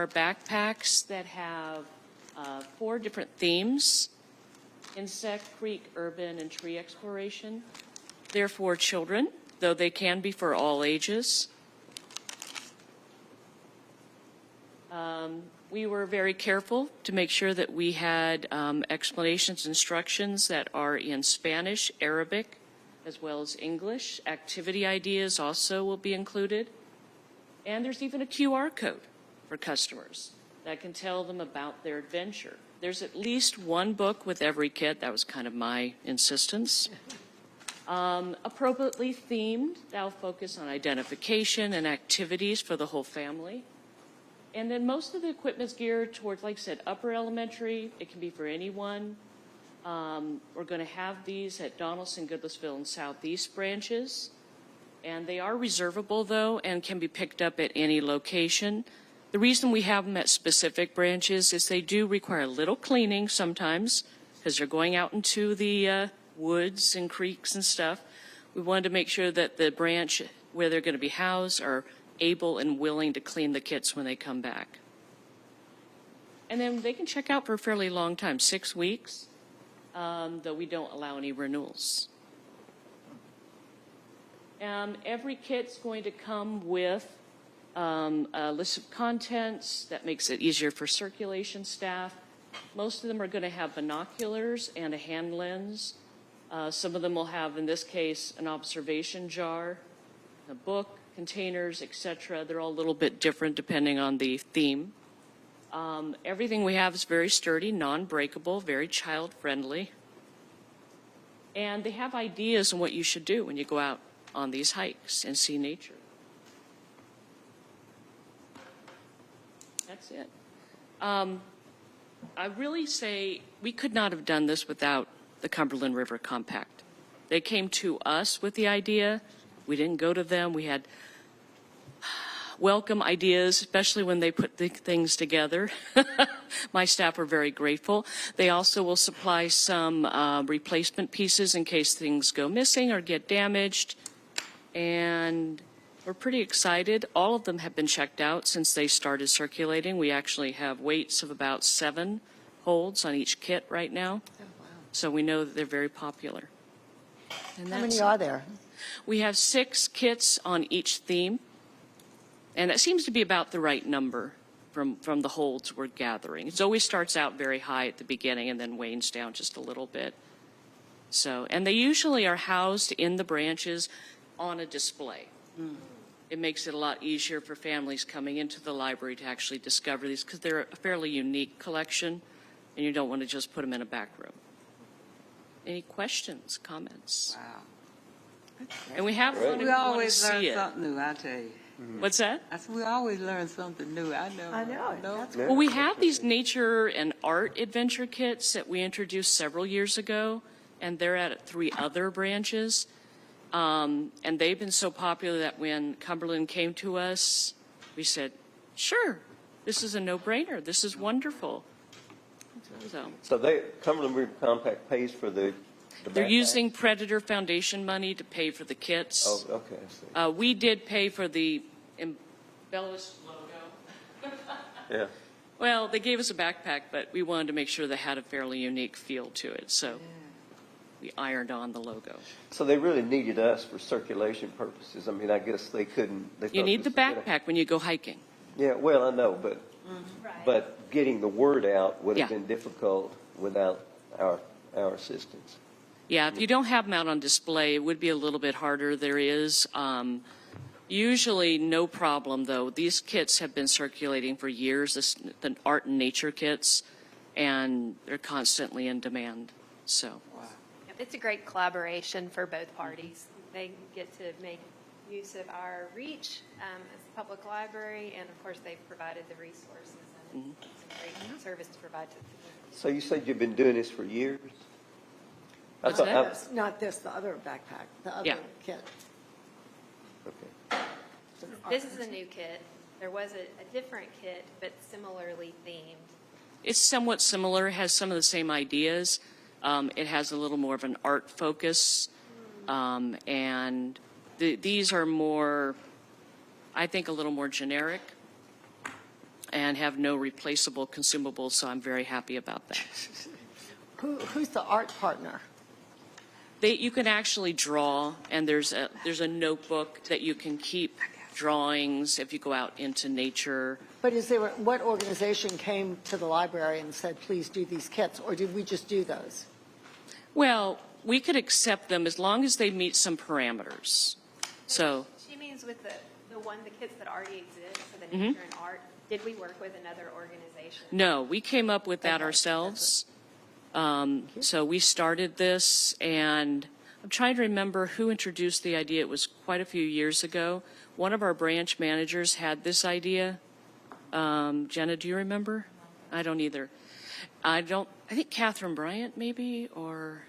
L: backpacks that have 4 different themes: insect, creek, urban, and tree exploration. They're for children, though they can be for all ages. We were very careful to make sure that we had explanations, instructions that are in Spanish, Arabic, as well as English. Activity ideas also will be included. And there's even a QR code for customers that can tell them about their adventure. There's at least one book with every kit. That was kind of my insistence. Appropriately themed. That'll focus on identification and activities for the whole family. And then most of the equipment's geared towards, like I said, upper elementary. It can be for anyone. We're going to have these at Donaldson, Goodlettsville, and Southeast branches. And they are reservable, though, and can be picked up at any location. The reason we have them at specific branches is they do require a little cleaning sometimes, because they're going out into the woods and creeks and stuff. We wanted to make sure that the branch where they're going to be housed are able and willing to clean the kits when they come back. And then they can check out for a fairly long time, 6 weeks, though we don't allow any renewals. Every kit's going to come with a list of contents that makes it easier for circulation staff. Most of them are going to have binoculars and a hand lens. Some of them will have, in this case, an observation jar, a book, containers, etc. They're all a little bit different depending on the theme. Everything we have is very sturdy, non-breakable, very child-friendly. And they have ideas on what you should do when you go out on these hikes and see nature. That's it. I really say we could not have done this without the Cumberland River Compact. They came to us with the idea. We didn't go to them. We had welcome ideas, especially when they put the things together. My staff are very grateful. They also will supply some replacement pieces in case things go missing or get damaged. And we're pretty excited. All of them have been checked out since they started circulating. We actually have weights of about 7 holds on each kit right now. Oh, wow. So we know that they're very popular. And
B: How many are there?
L: We have 6 kits on each theme. And that seems to be about the right number from the holds we're gathering. It always starts out very high at the beginning and then wanes down just a little bit. So, and they usually are housed in the branches on a display. It makes it a lot easier for families coming into the library to actually discover these because they're a fairly unique collection and you don't want to just put them in a back room. Any questions, comments?
A: Wow.
L: And we have fun.
A: We always learn something new, I tell you.
L: What's that?
A: I said, we always learn something new. I know.
B: That's
L: Well, we have these nature and art adventure kits that we introduced several years ago, and they're at 3 other branches. And they've been so popular that when Cumberland came to us, we said, sure, this is a no-brainer. This is wonderful.
C: So Cumberland River Compact pays for the
L: They're
C: backpack?
L: using Predator Foundation money to pay for the kits.
C: Oh, okay, I see.
L: We did pay for the embellished logo.
C: Yeah.
L: Well, they gave us a backpack, but we wanted to make sure they had a fairly unique feel to it. So we ironed on the logo.
C: So they really needed us for circulation purposes. I mean, I guess they couldn't.
L: You need the backpack when you go hiking.
C: Yeah, well, I know, but
J: Right.
C: but getting the word out would have
L: Yeah.
C: been difficult without our assistance.
L: Yeah, if you don't have them out on display, it would be a little bit harder. There is usually no problem, though. These kits have been circulating for years, the art and nature kits, and they're constantly in demand. So.
J: It's a great collaboration for both parties. They get to make use of our reach as a public library, and of course, they've provided the resources, and it's a great service to provide to the community.
C: So you said you've been doing this for years? I
L: What's
C: thought-
L: that?
B: Not this, the other backpack, the other
L: Yeah.
B: kit.
C: Okay.
B: just an art.
J: This is a new kit. There was a different kit, but similarly themed.
L: It's somewhat similar, has some of the same ideas. It has a little more of an art focus, and these are more, I think, a little more generic and have no replaceable consumables, so I'm very happy about that.
B: Who's the art partner?
L: You can actually draw, and there's a notebook that you can keep drawings if you go out into nature.
B: But what organization came to the library and said, please do these kits, or did we just do those?
L: Well, we could accept them as long as they meet some parameters. So,
J: She means with the kits that already exist for the nature and art. Did we work with another organization?
L: no, we came up with that ourselves. So we started this, and I'm trying to remember who introduced the idea. It was quite a few years ago. One of our branch managers had this idea. Jenna, do you remember? I don't either. I think Catherine Bryant maybe, or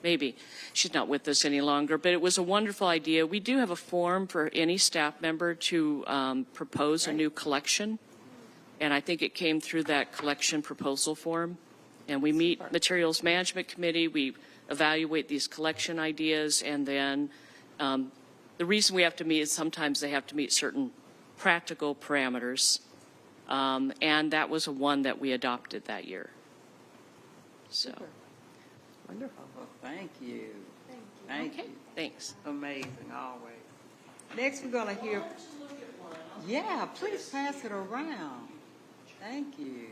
L: maybe. She's not with us any longer, but it was a wonderful idea. We do have a form for any staff member to propose a new collection, and I think it came through that collection proposal form. And we meet Materials Management Committee, we evaluate these collection ideas, and then the reason we have to meet is sometimes they have to meet certain practical parameters. And that was one that we adopted that year. So,
B: Wonderful.
A: Well, thank you. Thank you.
L: thanks.
A: Amazing, always. Next, we're going to hear. Yeah, please pass it around. Thank you.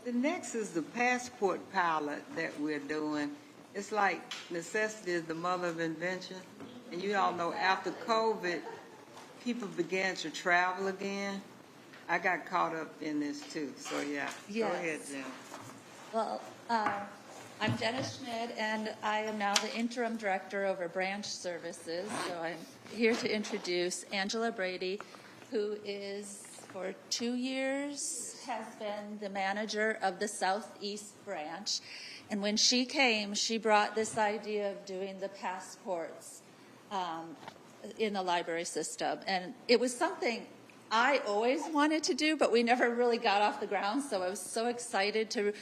A: The next is the passport pilot that we're doing. It's like necessity is the mother of invention. And you all know after COVID, people began to travel again. I got caught up in this too. So yeah,
H: Yes.
A: Go ahead, Jen.
H: Well, I'm Jenna Schmidt, and I am now the interim director over branch services. So I'm here to introduce Angela Brady, who is for 2 years has been the manager of the Southeast branch. And when she came, she brought this idea of doing the passports in the library system. And it was something I always wanted to do, but we never really got off the ground. So I was so excited to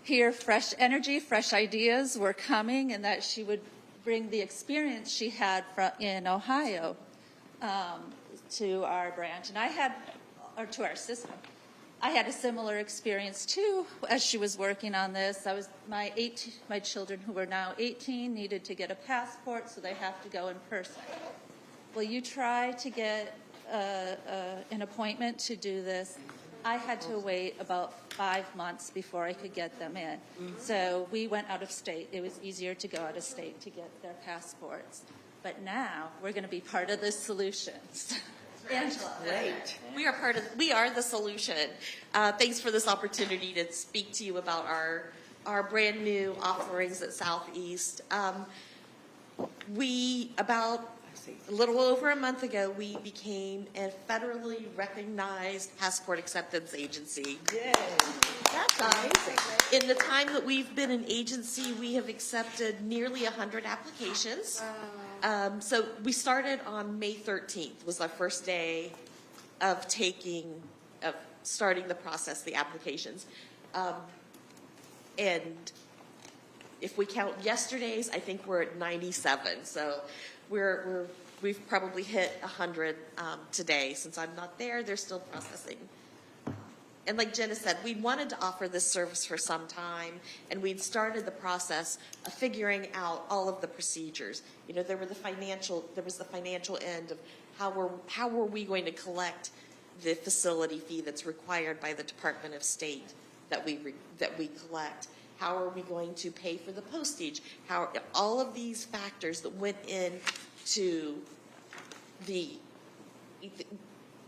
H: hear fresh energy, fresh ideas were coming, and that she would bring the experience she had in Ohio to our branch. And to our system. I had a similar experience too as she was working on this. My children who are now 18 needed to get a passport, so they have to go in person. Well, you try to get an appointment to do this. I had to wait about 5 months before I could get them in. So we went out of state. It was easier to go out of state to get their passports. But now we're going to be part of the solutions.
M: Angela. Great. We are the solution. Thanks for this opportunity to speak to you about our brand new offerings at Southeast. About a little over a month ago, we became a federally recognized passport acceptance agency.
B: Yay. That's amazing.
M: In the time that we've been an agency, we have accepted nearly 100 applications. So we started on May 13th was our first day of starting the process, the applications. And if we count yesterday's, I think we're at 97. So we've probably hit 100 today. Since I'm not there, they're still processing. And like Jenna said, we wanted to offer this service for some time, and we'd started the process of figuring out all of the procedures. You know, there was the financial end of how were we going to collect the facility fee that's required by the Department of State that we collect. How are we going to pay for the postage? All of these factors that went into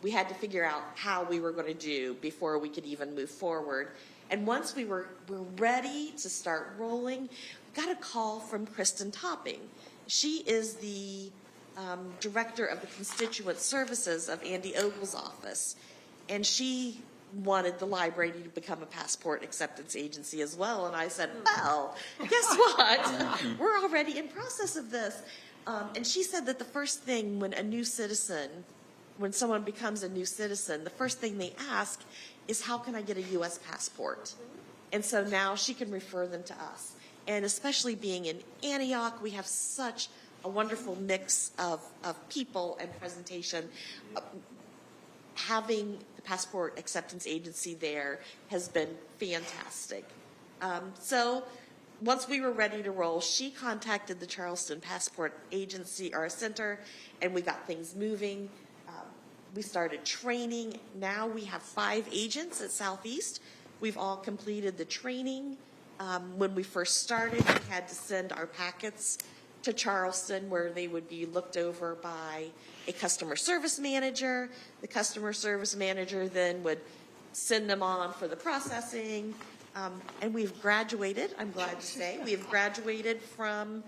M: we had to figure out how we were going to do before we could even move forward. And once we were ready to start rolling, we got a call from Kristen Topping. She is the director of the constituent services of Andy Ogle's office. And she wanted the library to become a passport acceptance agency as well. And I said, well, guess what? We're already in process of this. And she said that the first thing when someone becomes a new citizen, the first thing they ask is, how can I get a U.S. passport? And so now she can refer them to us. And especially being in Antioch, we have such a wonderful mix of people and presentation. Having the Passport Acceptance Agency there has been fantastic. So once we were ready to roll, she contacted the Charleston Passport Agency, our center, and we got things moving. We started training. Now we have 5 agents at Southeast. We've all completed the training. When we first started, we had to send our packets to Charleston, where they would be looked over by a customer service manager. The customer service manager then would send them on for the processing. And we've graduated, I'm glad to say. We have graduated from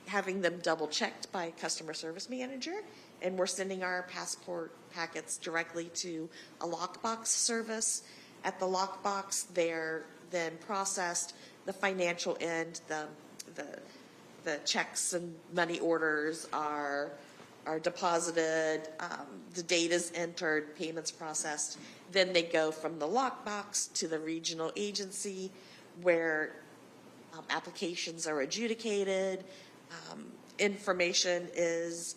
M: having them double checked by a customer service manager, and we're sending our passport packets directly to a lockbox service. At the lockbox, they're then processed. The financial end, the checks and money orders are deposited, the data's entered, payments processed. Then they go from the lockbox to the regional agency, where applications are adjudicated, information is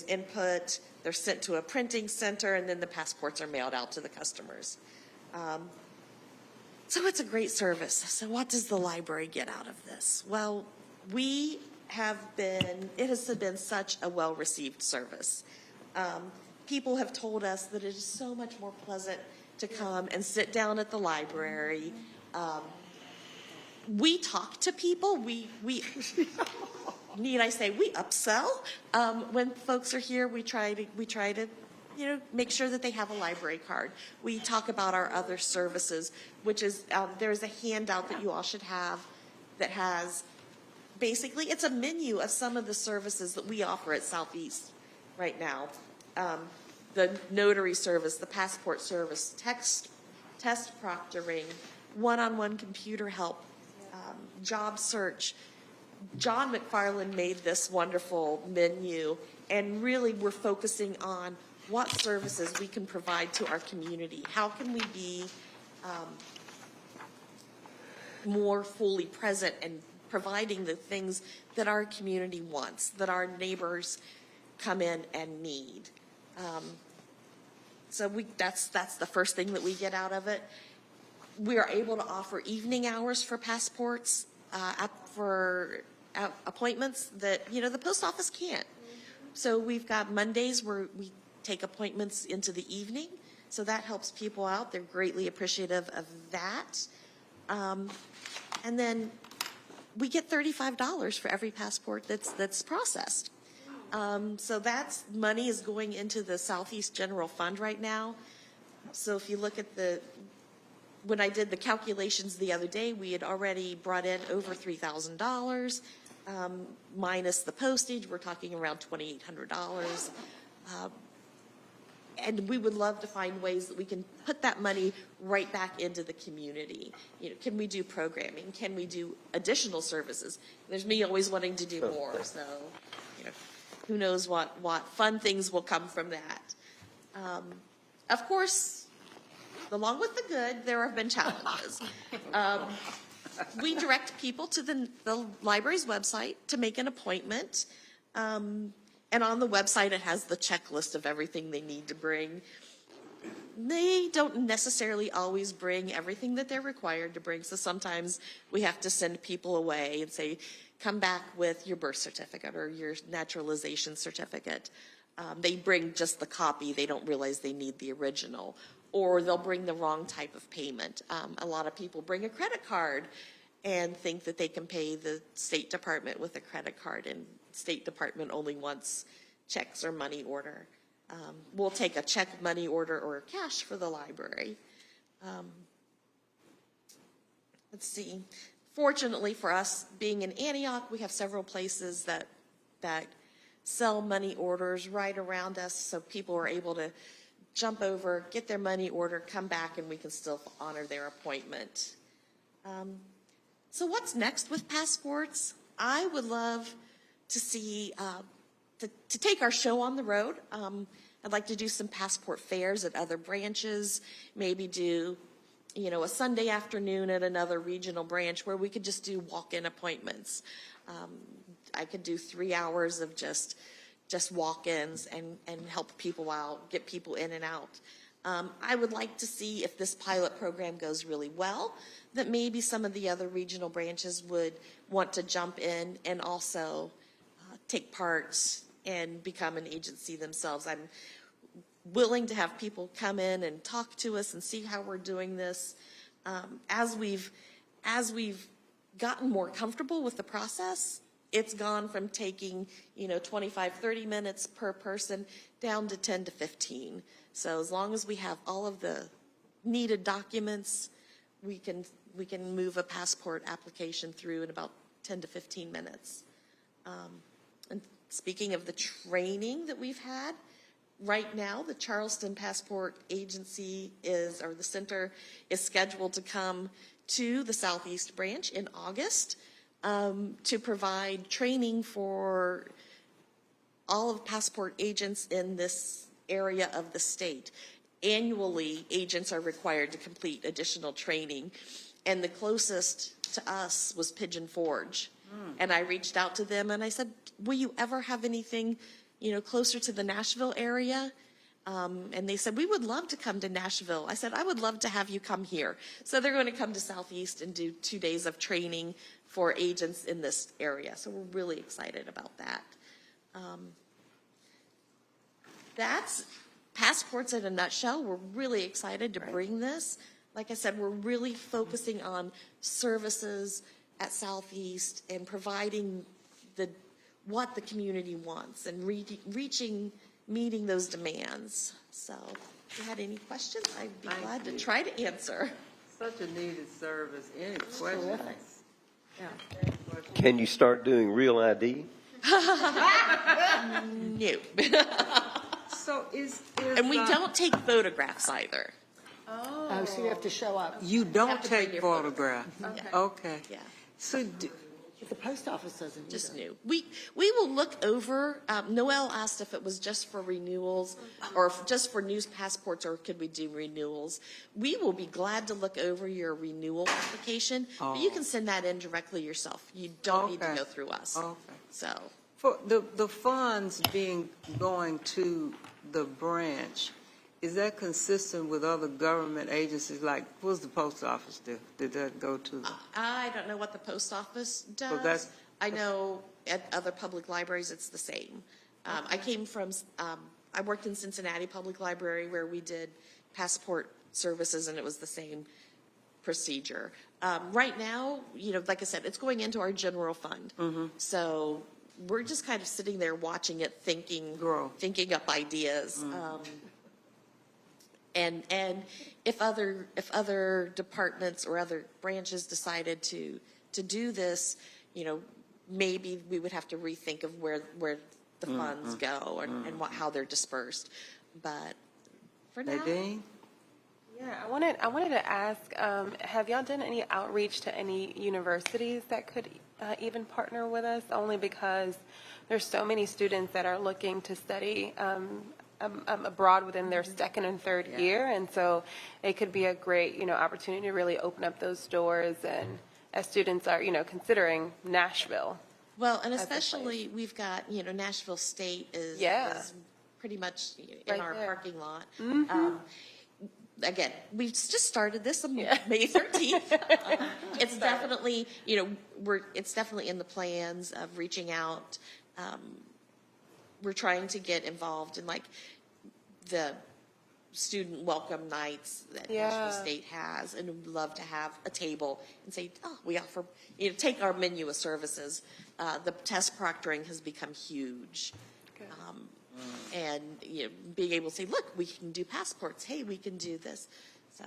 M: input, they're sent to a printing center, and then the passports are mailed out to the customers. So it's a great service. So what does the library get out of this? Well, it has been such a well-received service. People have told us that it is so much more pleasant to come and sit down at the library. We talk to people. We need I say, we upsell. When folks are here, we try to make sure that they have a library card. We talk about our other services, which is, there's a handout that you all should have that has, basically, it's a menu of some of the services that we offer at Southeast right now. The notary service, the passport service, test proctoring, one-on-one computer help, job search. John McFarland made this wonderful menu, and really we're focusing on what services we can provide to our community. How can we be more fully present and providing the things that our community wants, that our neighbors come in and need. So that's the first thing that we get out of it. We are able to offer evening hours for passports, for appointments that, the post office can't. So we've got Mondays where we take appointments into the evening. So that helps people out. They're greatly appreciative of that. And then we get $35 for every passport that's processed. So that's money is going into the Southeast General Fund right now. So if you look at when I did the calculations the other day, we had already brought in over $3,000, minus the postage. We're talking around $2,800. And we would love to find ways that we can put that money right back into the community. Can we do programming? Can we do additional services? There's me always wanting to do more. So, who knows what fun things will come from that. Of course, along with the good, there have been challenges. We direct people to the library's website to make an appointment. And on the website, it has the checklist of everything they need to bring. They don't necessarily always bring everything that they're required to bring. So sometimes we have to send people away and say, come back with your birth certificate or your naturalization certificate. They bring just the copy. They don't realize they need the original. Or they'll bring the wrong type of payment. A lot of people bring a credit card and think that they can pay the State Department with a credit card, and State Department only wants checks or money order. We'll take a check, money order, or a cash for the library. Let's see. Fortunately for us, being in Antioch, we have several places that sell money orders right around us, so people are able to jump over, get their money order, come back, and we can still honor their appointment. So what's next with passports? I would love to see, to take our show on the road. I'd like to do some passport fairs at other branches, maybe do, a Sunday afternoon at another regional branch where we could just do walk-in appointments. I could do 3 hours of just walk-ins and help people out, get people in and out. I would like to see if this pilot program goes really well, that maybe some of the other regional branches would want to jump in and also take part and become an agency themselves. I'm willing to have people come in and talk to us and see how we're doing this. As we've gotten more comfortable with the process, it's gone from taking, 25, 30 minutes per person down to 10 to 15. So as long as we have all of the needed documents, we can move a passport application through in about 10 to 15 minutes. And speaking of the training that we've had, right now the Charleston Passport Agency the center is scheduled to come to the Southeast branch in August to provide training for all of passport agents in this area of the state. Annually, agents are required to complete additional training, and the closest to us was Pigeon Forge. And I reached out to them and I said, will you ever have anything, closer to the Nashville area? And they said, we would love to come to Nashville. I said, I would love to have you come here. So they're going to come to Southeast and do 2 days of training for agents in this area. So we're really excited about that. That's passports in a nutshell. We're really excited to bring this. Like I said, we're really focusing on services at Southeast and providing what the community wants and meeting those demands. So if you had any questions, I'd be glad to try to answer.
A: Such a needed service. Any questions? Yeah.
C: Can you start doing real ID?
M: No.
A: So
M: and we don't take photographs either.
B: Oh, so you have to show up.
A: You don't
M: have to bring
A: take
M: your
A: photographs?
M: photographs.
A: Okay.
M: Yeah.
A: So
B: The post office doesn't
M: Just
B: either.
M: new. We will look over, Noelle asked if it was just for renewals or just for new passports, or could we do renewals? We will be glad to look over your renewal application, but you can send that in directly yourself. You don't need to go through us.
A: Okay.
M: So,
A: for the funds going to the branch, is that consistent with other government agencies? Like, what does the post office do? Did that go to the?
M: I don't know what the post office does.
A: that's-
M: I know at other public libraries, it's the same. I came from, I worked in Cincinnati Public Library where we did passport services, and it was the same procedure. Right now, like I said, it's going into our general fund. So we're just kind of sitting there watching it, thinking up ideas. And if other departments or other branches decided to do this, maybe we would have to rethink of where the funds go and how they're dispersed. But for now,
A: Nadine?
D: Yeah, I wanted to ask, have y'all done any outreach to any universities that could even partner with us? Only because there's so many students that are looking to study abroad within their second and third year, and so it could be a great opportunity to really open up those doors, and as students are considering Nashville.
M: Well, and especially we've got Nashville State is pretty much in
D: Right
M: our
D: there.
M: parking lot. Again, we've just started this on May 13th. It's definitely it's definitely in the plans of reaching out. We're trying to get involved in the student welcome nights that Nashville State has, and we'd love to have a table and say, we offer, take our menu of services. The test proctoring has become huge. And being able to say, look, we can do passports. Hey, we can do this. So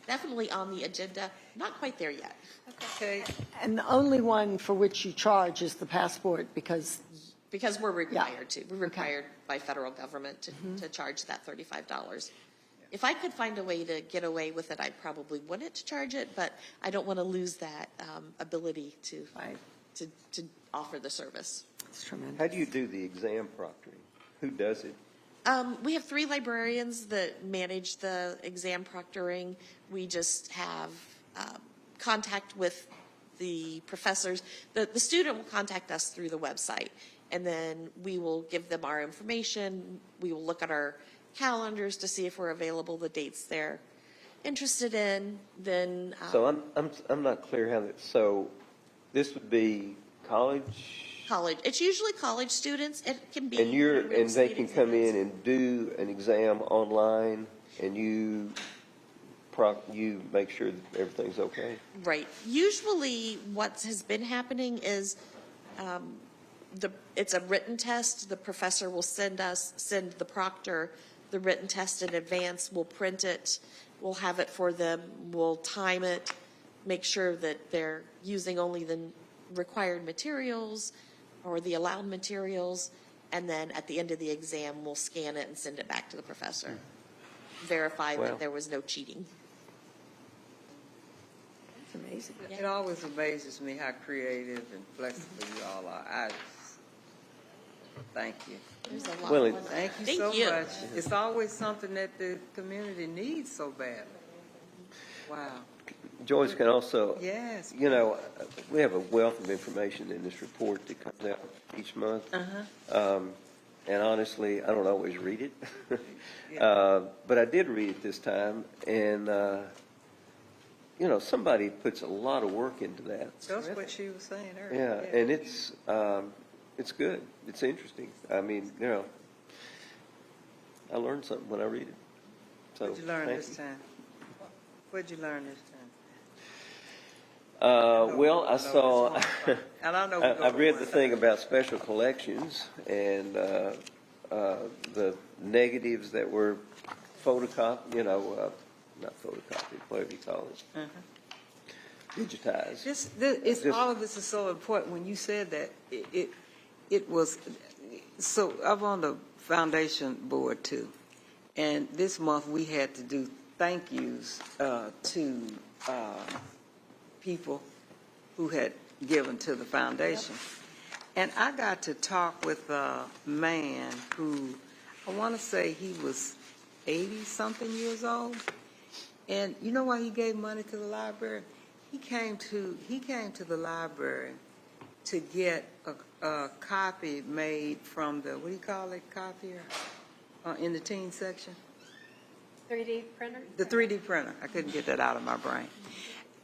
M: definitely on the agenda. Not quite there yet.
A: Okay.
B: And the only one for which you charge is the passport because
M: we're required to. We're required by federal government to charge that $35. If I could find a way to get away with it, I probably wouldn't charge it, but I don't want to lose that ability to to offer the service.
B: It's tremendous.
C: How do you do the exam proctoring? Who does it?
M: We have 3 librarians that manage the exam proctoring. We just have contact with the professors. The student will contact us through the website, and then we will give them our information. We will look at our calendars to see if we're available, the dates they're interested in. Then
C: So I'm not clear how that, so this would be college?
M: college. It's usually college students. It can be.
C: And they can come in and do an exam online, and you make sure that everything's okay?
M: Right. Usually what has been happening is it's a written test. The professor will send the proctor the written test in advance. We'll print it. We'll have it for them. We'll time it, make sure that they're using only the required materials or the allowed materials. And then at the end of the exam, we'll scan it and send it back to the professor. Verify
C: Wow.
M: that there was no cheating.
B: It's amazing.
A: It always amazes me how creative and flexible you all are. Thank you.
M: There's a lot.
C: Well,
M: going on.
A: Thank you
M: Thank
A: so
M: you.
A: much. It's always something that the community needs so badly. Wow.
C: Joyce can also,
A: Yes.
C: you know, we have a wealth of information in this report that comes out each month. And honestly, I don't always read it. But I did read it this time, and, you know, somebody puts a lot of work into that.
A: That's what she was saying earlier.
C: Yeah, and it's good. It's interesting. I mean, you know, I learned something when I read it. So,
A: What'd you learn
C: thank
A: this
C: you.
A: time? What'd you learn this time?
C: Well, I saw,
A: And I know.
C: I read the thing about special collections and the negatives that were photocopied, you know, not photocopied, whatever you call it, digitized.
A: All of this is so important. When you said that, it was, so I'm on the foundation board too. And this month we had to do thank yous to people who had given to the foundation. And I got to talk with a man who, I want to say he was 80-something years old. And you know why he gave money to the library? He came to the library to get a copy made from the, what do you call it, copier, in the teen section?
J: 3D printer?
A: The 3D printer. I couldn't get that out of my brain.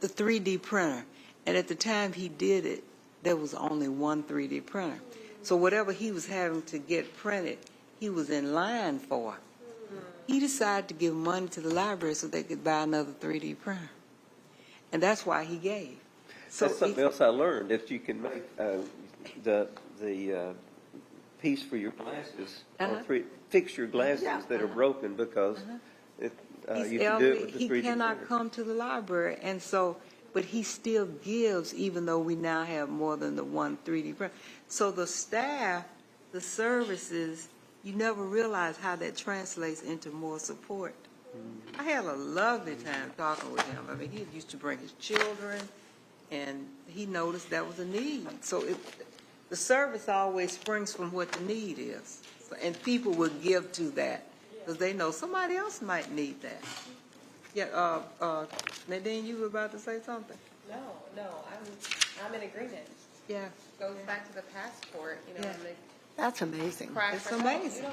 A: The 3D printer. And at the time he did it, there was only one 3D printer. So whatever he was having to get printed, he was in line for. He decided to give money to the library so they could buy another 3D printer. And that's why he gave. So
C: That's something else I learned, that you can make the piece for your glasses, or fix your glasses that are broken because you can do it with the 3D
A: he cannot
C: printer.
A: come to the library, and so, but he still gives, even though we now have more than the one 3D printer. So the staff, the services, you never realize how that translates into more support. I had a lovely time talking with him. I mean, he used to bring his children, and he noticed that was a need. So the service always springs from what the need is. And people will give to that because they know somebody else might need that. Yeah, Nadine, you were about to say something?
D: No, I'm in agreement.
A: Yeah.
D: Goes back to the passport, you know,
A: Yeah.
D: and the
B: That's amazing.
D: cry
A: It's
D: for help.
A: amazing.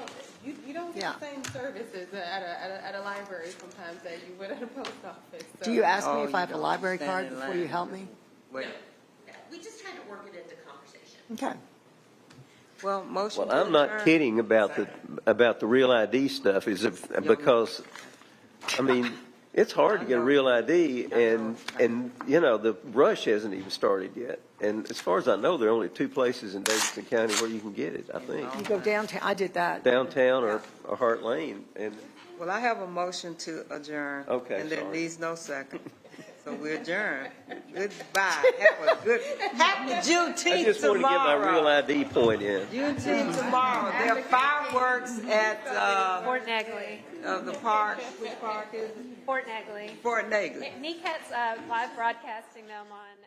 D: You don't get
B: Yeah.
D: the same services at a library sometimes that you would at a post office. So.
B: Do you ask me
A: Oh,
B: if
A: you
B: I have a
A: don't
B: library
A: stand
B: card
A: in
B: before
A: line.
B: you help me?
A: Wait.
M: We just try to work it into conversation.
B: Okay.
A: Well, motion
C: Well,
A: to
C: I'm not
A: adjourn.
C: kidding about the real ID stuff, because, I mean, it's hard to get a real ID, and you know, the rush hasn't even started yet. And as far as I know, there are only 2 places in Davidson County where you can get it, I think.
B: You go downtown, I did that.
C: Downtown or Hart Lane, and
A: Well, I have a motion to adjourn.
C: Okay,
A: And there
C: sorry.
A: needs no second. So we adjourn. Goodbye. Have a good, happy
C: I
A: Juneteenth
C: just want to get my real
A: tomorrow.
C: ID point in.
A: Juneteenth tomorrow. There are fireworks at,
J: Fort Negley.
A: the park. Which park is it?
J: Fort Negley.
A: Fort Negley.
J: NECAT's live broadcasting them on